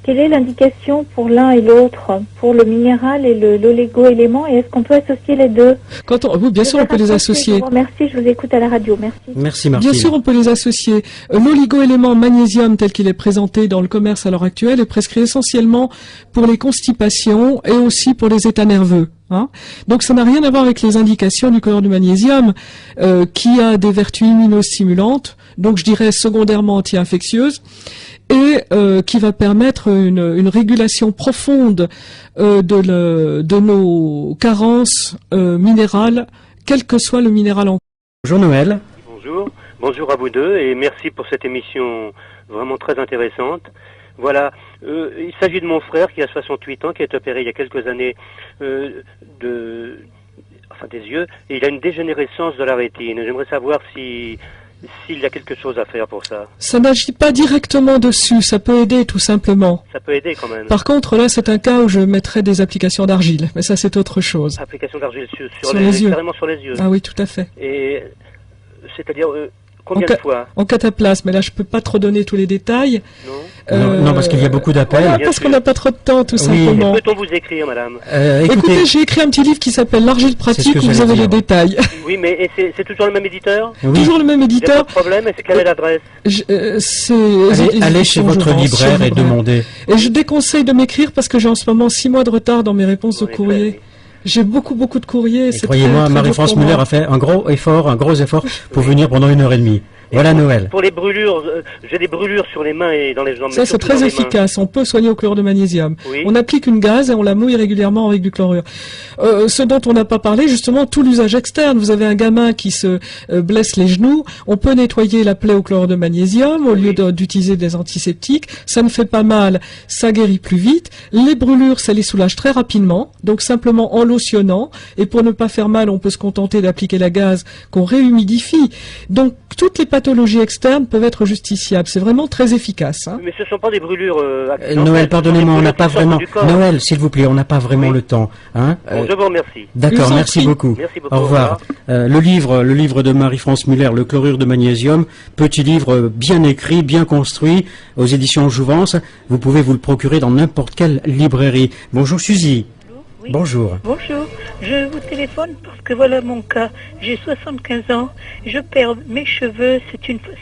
Quelle est l'indication pour l'un et l'autre, pour le minéral et l'oligo-élément, et est-ce qu'on peut associer les deux? Oui, bien sûr, on peut les associer. Merci, je vous écoute à la radio. Merci. Merci Martine. Bien sûr, on peut les associer. L'oligo-élément magnésium tel qu'il est présenté dans le commerce à l'heure actuelle est prescrit essentiellement pour les constipations et aussi pour les états nerveux. Hein. Donc ça n'a rien à voir avec les indications du chlorure du magnésium qui a des vertus immunostimulantes, donc je dirais secondairement anti-infectieuses, et qui va permettre une régulation profonde de nos carences minérales, quel que soit le minéral en. Bonjour Noël. Bonjour à vous deux et merci pour cette émission vraiment très intéressante. Voilà, il s'agit de mon frère qui a 68 ans, qui a été opéré il y a quelques années des yeux, et il a une dégénérescence de la rétine. J'aimerais savoir s'il y a quelque chose à faire pour ça. Ça n'agit pas directement dessus, ça peut aider tout simplement. Ça peut aider quand même. Par contre, là, c'est un cas où je mettrais des applications d'argile, mais ça, c'est autre chose. Application d'argile sur les yeux. Carrément sur les yeux. Ah oui, tout à fait. Et c'est-à-dire combien de fois? En cataplasme, mais là, je peux pas trop donner tous les détails. Non, parce qu'il y a beaucoup d'appels. Voilà, parce qu'on n'a pas trop de temps, tout simplement. Peut-on vous écrire, madame? Écoutez, j'ai écrit un petit livre qui s'appelle L'argile pratique, où vous avez les détails. Oui, mais c'est toujours le même éditeur? Oui. Toujours le même éditeur. Il n'y a pas de problème, et quelle est l'adresse? Allez chez votre libraire et demandez. Et je déconseille de m'écrire parce que j'ai en ce moment 6 mois de retard dans mes réponses de courrier. J'ai beaucoup de courriers. Croyez-moi, Marie-France Muller a fait un gros effort pour venir pendant 1h30. Voilà Noël. Pour les brûlures, j'ai des brûlures sur les mains et dans les jambes. Ça, c'est très efficace. On peut soigner au chlorure de magnésium. Oui. On applique une gaze et on la mouille régulièrement avec du chlorure. Ce dont on n'a pas parlé, justement, tout l'usage externe. Vous avez un gamin qui se blesse les genoux. On peut nettoyer la plaie au chlorure de magnésium au lieu d'utiliser des antiseptiques. Ça ne fait pas mal. Ça guérit plus vite. Les brûlures, ça les soulage très rapidement. Donc, simplement en lotionnant. Et pour ne pas faire mal, on peut se contenter d'appliquer la gaze qu'on réhumidifie. Donc, toutes les pathologies externes peuvent être justiciables. C'est vraiment très efficace. Hein. Mais ce ne sont pas des brûlures accidentelles. Noël, pardonnez-moi, on n'a pas vraiment... Noël, s'il vous plaît, on n'a pas vraiment le temps. Hein. Bon, je vous remercie. D'accord, merci beaucoup. Au revoir. Le livre de Marie-France Muller, Le chlorure de magnésium, petit livre bien écrit, bien construit, aux éditions Jouvence. Vous pouvez vous le procurer dans n'importe quelle librairie. Bonjour Suzy. Oui. Bonjour. Bonjour, je vous téléphone parce que voilà mon cas. J'ai 75 ans, je perds mes cheveux,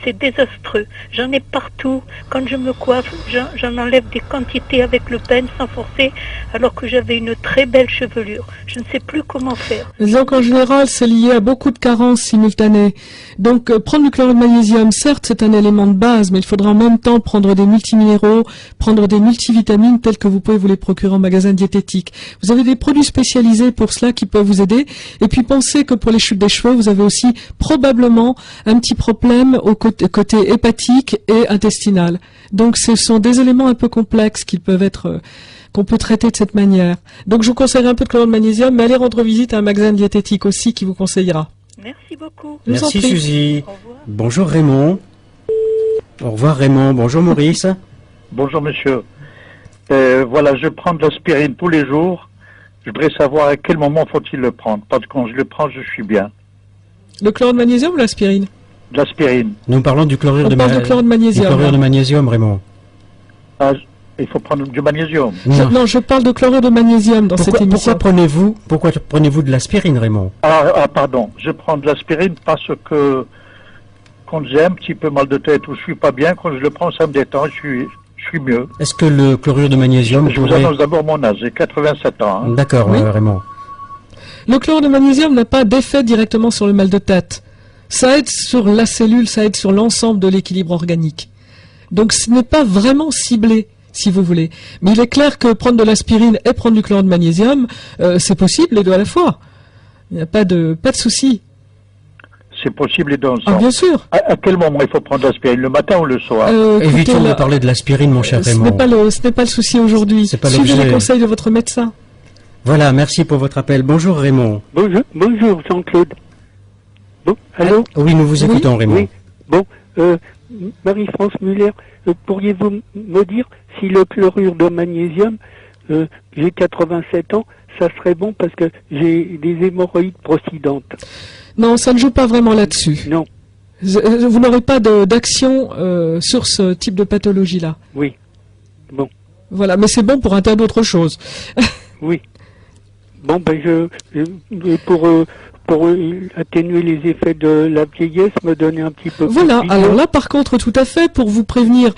c'est désastreux. J'en ai partout. Quand je me coiffe, j'en enlève des quantités avec le peigne sans forcer, alors que j'avais une très belle chevelure. Je ne sais plus comment faire. Donc en général, c'est lié à beaucoup de carences simultanées. Donc prendre du chlorure de magnésium, certes, c'est un élément de base, mais il faudra en même temps prendre des multiminéraux, prendre des multivitamines telles que vous pouvez vous les procurer en magasin diététique. Vous avez des des produits spécialisés pour cela qui peuvent vous aider. Et puis pensez que pour les chutes des cheveux, vous avez aussi probablement un petit problème au côté hépatique et intestinal. Donc ce sont des éléments un peu complexes qui peuvent être qu'on peut traiter de cette manière. Donc je vous conseillerais un peu de chlorure de magnésium, mais allez rendre visite à un magasin de diététique aussi qui vous conseillera. Merci beaucoup. Merci Suzy. Bonjour Raymond. Au revoir Raymond. Bonjour Maurice. Bonjour monsieur. Voilà, je prends de l'aspirine tous les jours. Je voudrais savoir à quel moment faut-il le prendre. Parce que quand je le prends, je suis bien. Le chlorure de magnésium ou l'aspirine? De l'aspirine. Nous parlons du chlorure de magnésium. Du chlorure de magnésium, Raymond. Ah, il faut prendre du magnésium. Non, je parle de chlorure de magnésium dans cette émission. Pourquoi prenez-vous de l'aspirine, Raymond? Pardon. Je prends de l'aspirine parce que quand j'ai un petit peu mal de tête ou je suis pas bien, quand je le prends, ça me détend, je suis mieux. Est-ce que le chlorure de magnésium Je vous annonce d'abord mon âge, j'ai 87 ans. Hein. D'accord, oui. Raymond. Le chlorure de magnésium n'a pas d'effet directement sur le mal de tête. Ça aide sur la cellule, ça aide sur l'ensemble de l'équilibre organique. Donc ce n'est pas vraiment ciblé, si vous voulez. Mais il est clair que prendre de l'aspirine et prendre du chlorure de magnésium, c'est possible les deux à la fois. Il n'y a pas de souci. C'est possible les deux ensemble. Ah, bien sûr. À quel moment il faut prendre l'aspirine, le matin ou le soir? Évitons de parler de l'aspirine, mon cher Raymond. Ce n'est pas le souci aujourd'hui. Suivez les conseils de votre médecin. Voilà, merci pour votre appel. Bonjour Raymond. Bonjour Jean-Claude. Bon, allô? Oui, nous vous écoutons, Raymond. Oui. Bon, Marie-France Muller, pourriez-vous me dire si le chlorure de magnésium, j'ai 87 ans, ça serait bon parce que j'ai des hémorroïdes procidentes? Non, ça ne joue pas vraiment là-dessus. Non. Vous n'aurez pas d'action sur ce type de pathologie-là. Oui. Bon. Voilà, mais c'est bon pour un tas d'autres choses. Oui. Bon, ben pour atténuer les effets de la vieillesse, me donner un petit peu. Voilà. Alors là, par contre, tout à fait, pour prévenir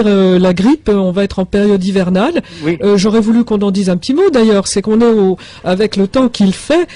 la grippe, on va être en période hivernale. Oui. J'aurais voulu qu'on en dise un petit mot d'ailleurs. C'est qu'on est avec le temps qu'il fait,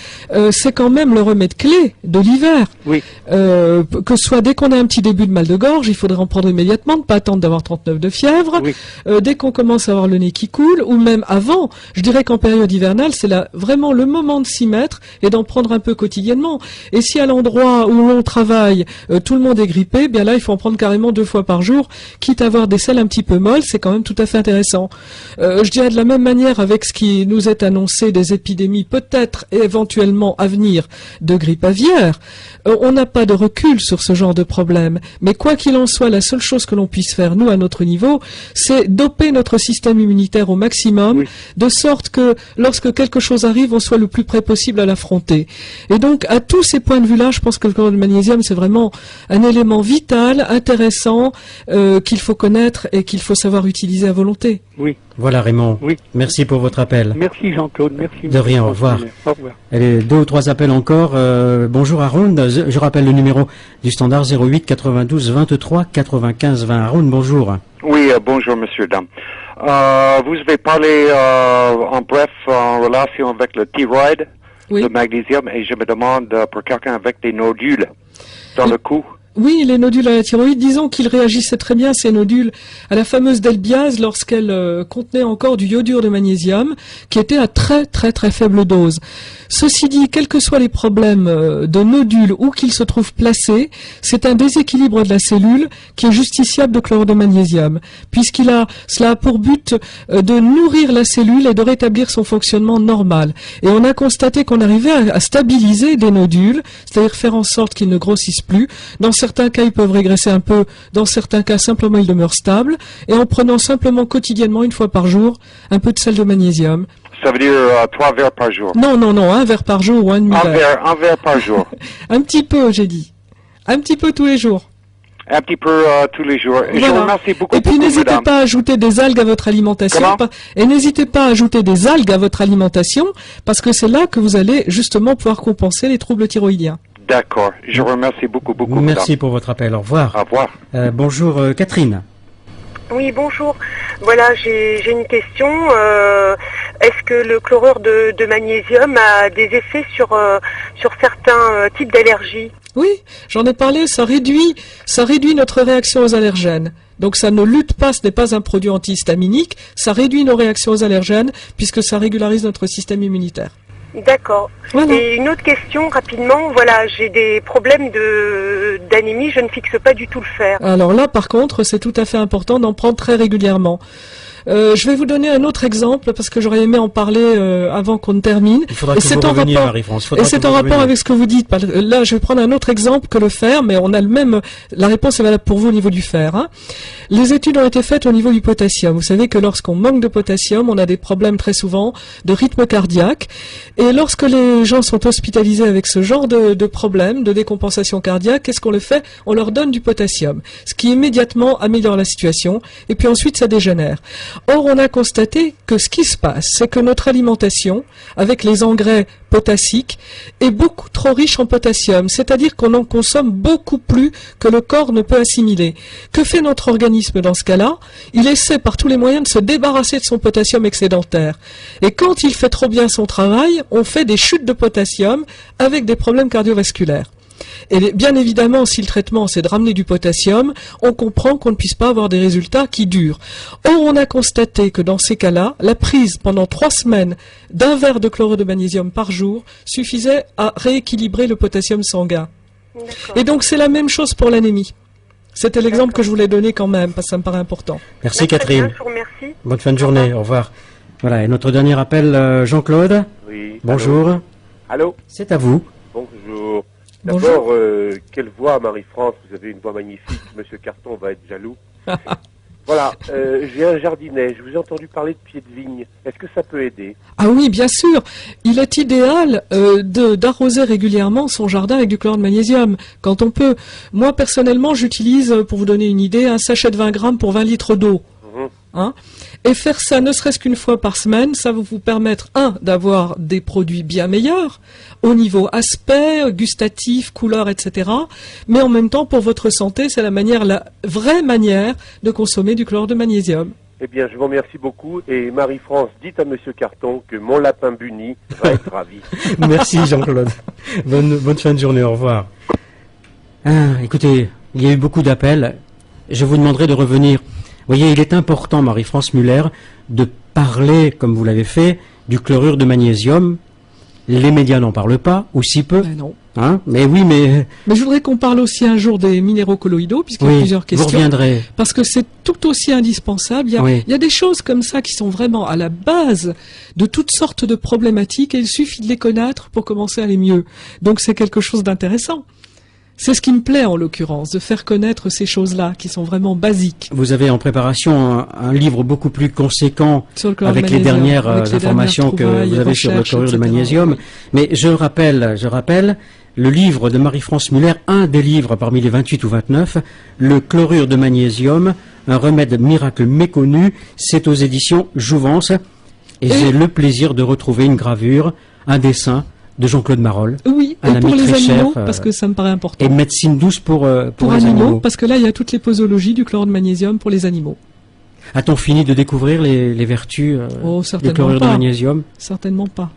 c'est quand même le remède clé de l'hiver. Oui. Que ce soit dès qu'on a un petit début de mal de gorge, il faudrait en prendre immédiatement, ne pas attendre d'avoir 39 de fièvre. Oui. Dès qu'on commence à avoir le nez qui coule, ou même avant, je dirais qu'en période hivernale, c'est là vraiment le moment de s'y mettre et d'en prendre un peu quotidiennement. Et si à l'endroit où l'on travaille, tout le monde est grippé, bien là, il faut en prendre carrément 2 fois par jour, quitte à avoir des selles un petit peu molles, c'est quand même tout à fait intéressant. Je dirais de la même manière avec ce qui nous est annoncé des épidémies peut-être éventuellement à venir de grippe aviaire, on n'a pas de recul sur ce genre de problème. Mais quoi qu'il en soit, la seule chose que l'on puisse faire, nous, à notre niveau, c'est doper notre système immunitaire au maximum, de sorte que lorsque quelque chose arrive, on soit le plus près possible à l'affronter. Et donc, à tous ces points de vue-là, je pense que le chlorure de magnésium, c'est vraiment un élément vital, intéressant, qu'il faut connaître et qu'il faut savoir utiliser à volonté. Oui. Voilà Raymond. Oui. Merci pour votre appel. Merci Jean-Claude, merci. De rien, au revoir. Au revoir. Allez, 2 ou 3 appels encore. Bonjour Haroun, je rappelle le numéro du standard 08 92 23 95 20. Haroun, bonjour. Oui, bonjour monsieur, dame. Vous avez parlé en bref en relation avec le thyroïde, le magnésium, et je me demande pour quelqu'un avec des nodules dans le cou. Oui, les nodules à la thyroïde, disons qu'ils réagissaient très bien, ces nodules, à la fameuse delbiase lorsqu'elle contenait encore du iodure de magnésium, qui était à très très très faible dose. Ceci dit, quels que soient les problèmes de nodules où qu'ils se trouvent placés, c'est un déséquilibre de la cellule qui est justiciable de chlorure de magnésium, cela a pour but de nourrir la cellule et de rétablir son fonctionnement normal. Et on a constaté qu'on arrivait à stabiliser des nodules, c'est-à-dire faire en sorte qu'ils ne grossissent plus. Dans certains cas, ils peuvent régresser un peu. Dans certains cas, simplement, ils demeurent stables. Et en prenant simplement quotidiennement, 1 fois par jour, un peu de sel de magnésium. Ça veut dire 3 verres par jour? Non, 1 verre par jour ou un demi-verre. Un verre par jour. Un petit peu, j'ai dit. Un petit peu tous les jours. Un petit peu tous les jours. Et je vous remercie beaucoup. Et puis n'hésitez pas à ajouter des algues à votre alimentation. Et n'hésitez pas à ajouter des algues à votre alimentation, parce que c'est là que vous allez justement pouvoir compenser les troubles thyroïdiens. D'accord. Je vous remercie beaucoup. Merci madame. pour votre appel. Au revoir. Au revoir. Bonjour Catherine. Oui, bonjour. Voilà, j'ai une question. est-ce que le chlorure de magnésium a des effets sur certains types d'allergies? Oui, j'en ai parlé, ça réduit notre réaction aux allergènes. Donc ça ne lutte pas, ce n'est pas un produit antihistaminique, ça réduit nos réactions aux allergènes puisque ça régularise notre système immunitaire. D'accord. Voilà. Et une autre question rapidement, voilà, j'ai des problèmes d'anémie, je ne fixe pas du tout le fer. Alors là par contre, c'est tout à fait important d'en prendre très régulièrement. Je vais vous donner un autre exemple parce que j'aurais aimé en parler avant qu'on ne termine. Il faudra que vous reveniez, Marie-France. Et c'est en rapport avec ce que vous dites. Là, je vais prendre un autre exemple que le fer, mais on a la réponse est valable pour vous au niveau du fer. Hein. Les études ont été faites au niveau du potassium. Vous savez que lorsqu'on manque de potassium, on a des problèmes très souvent de rythme cardiaque. Et lorsque les gens sont hospitalisés avec ce genre de problème, de décompensation cardiaque, qu'est-ce qu'on le fait? On leur donne du potassium, ce qui immédiatement améliore la situation. Et puis ensuite, ça dégénère. Or, on a constaté que ce qui se passe, c'est que notre alimentation, avec les engrais potassiques, est beaucoup trop riche en potassium, c'est-à-dire qu'on en consomme beaucoup plus que le corps ne peut assimiler. Que fait notre organisme dans ce cas-là? Il essaie par tous les moyens de se débarrasser de son potassium excédentaire. Et quand il fait trop bien son travail, on fait des chutes de potassium avec des problèmes cardiovasculaires. Et bien évidemment, si le traitement c'est de ramener du potassium, on comprend qu'on ne puisse pas avoir des résultats qui durent. Or, on a constaté que dans ces cas-là, la prise pendant 3 semaines d'un verre de chlorure de magnésium par jour suffisait à rééquilibrer le potassium sanguin. Et donc c'est la même chose pour l'anémie. C'était l'exemple que je voulais donner quand même, parce que ça me paraît important. Merci Catherine. Je vous remercie. Bonne fin de journée, au revoir. Voilà, et notre dernier appel, Jean-Claude. Oui. Bonjour. Allô. C'est à vous. Bonjour. D'abord, quelle voix, Marie-France, vous avez une voix magnifique, Monsieur Carton va être jaloux. Voilà, j'ai un jardinet, je vous ai entendu parler de pieds de vigne, est-ce que ça peut aider? Ah oui, bien sûr, il est idéal d'arroser régulièrement son jardin avec du chlorure de magnésium, quand on peut. Moi, personnellement, j'utilise, pour vous donner une idée, un sachet de 20 grammes pour 20 litres d'eau. Hein? Et faire ça ne serait-ce qu'une fois par semaine, ça va vous permettre, d'avoir des produits bien meilleurs, au niveau aspect, gustatif, couleur, etc. Mais en même temps, pour votre santé, c'est la vraie manière de consommer du chlorure de magnésium. Eh bien, je vous remercie beaucoup. Et Marie-France, dites à Monsieur Carton que mon lapin Bunny va être ravi. Merci Jean-Claude. Bonne fin de journée, au revoir. Écoutez, il y a eu beaucoup d'appels. Je vous demanderai de revenir. Vous voyez, il est important, Marie-France Muller, de parler, comme vous l'avez fait, du chlorure de magnésium. Les médias n'en parlent pas, ou si peu. Mais non. Hein? Mais oui, mais... Mais je voudrais qu'on parle aussi un jour des minéraux colloïdaux, puisqu'il y a plusieurs questions. Vous reviendrez. Parce que c'est tout aussi indispensable. Il y a des choses comme ça qui sont vraiment à la base de toutes sortes de problématiques, et il suffit de les connaître pour commencer à aller mieux. Donc c'est quelque chose d'intéressant. C'est ce qui me plaît en l'occurrence, de faire connaître ces choses-là qui sont vraiment basiques. Vous avez en préparation un livre beaucoup plus conséquent avec les dernières informations que vous avez sur le chlorure de magnésium. Mais je rappelle, le livre de Marie-France Muller, un des livres parmi les 28 ou 29, le chlorure de magnésium, un remède miracle méconnu, c'est aux éditions Jouvence. Et j'ai le plaisir de retrouver une gravure, un dessin de Jean-Claude Marolle. Oui, et pour les animaux, parce que ça me paraît important. Et médecine douce pour les animaux. Parce que là, il y a toutes les posologies du chlorure de magnésium pour les animaux. A-t-on fini de découvrir les vertus du chlorure de magnésium? Certainement pas.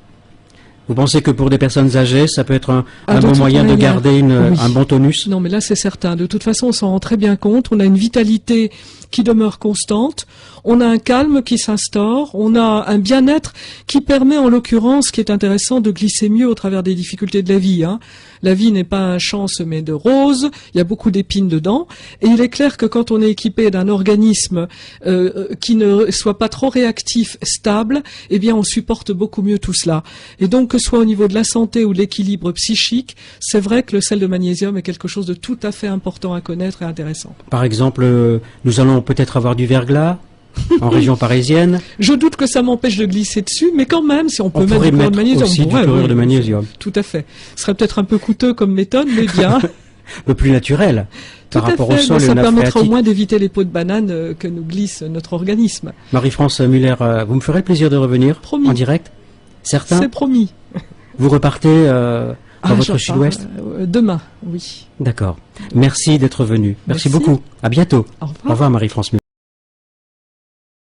Vous pensez que pour des personnes âgées, ça peut être un bon moyen de garder un bon tonus? Non, mais là, c'est certain. De toute façon, on s'en rend très bien compte. On a une vitalité qui demeure constante. On a un calme qui s'instaure. On a un bien-être qui permet, en l'occurrence, ce qui est intéressant, de glisser mieux au travers des difficultés de la vie. Hein. La vie n'est pas un champ semé de roses. Il y a beaucoup d'épines dedans. Et il est clair que quand on est équipé d'un organisme qui ne soit pas trop réactif, stable, eh bien, on supporte beaucoup mieux tout cela. Et donc, que ce soit au niveau de la santé ou de l'équilibre psychique, c'est vrai que le sel de magnésium est quelque chose de tout à fait important à connaître et intéressant. Par exemple, nous allons peut-être avoir du verglas en région parisienne. Je doute que ça m'empêche de glisser dessus, mais quand même, si on peut mettre du chlorure de magnésium, aussi du chlorure de magnésium. Tout à fait. Ce serait peut-être un peu coûteux comme méthode, mais bien. Un peu plus naturel par rapport au sol et aux nappes phréatiques. Ça permettra au moins d'éviter les pots de banane que nous glisse notre organisme. Marie-France Muller, vous me ferez le plaisir de revenir en direct? Certain? C'est promis. Vous repartez dans votre sud-ouest? Demain, oui. D'accord. Merci d'être venu. Merci beaucoup. À bientôt. Au revoir. Au revoir Marie-France Muller.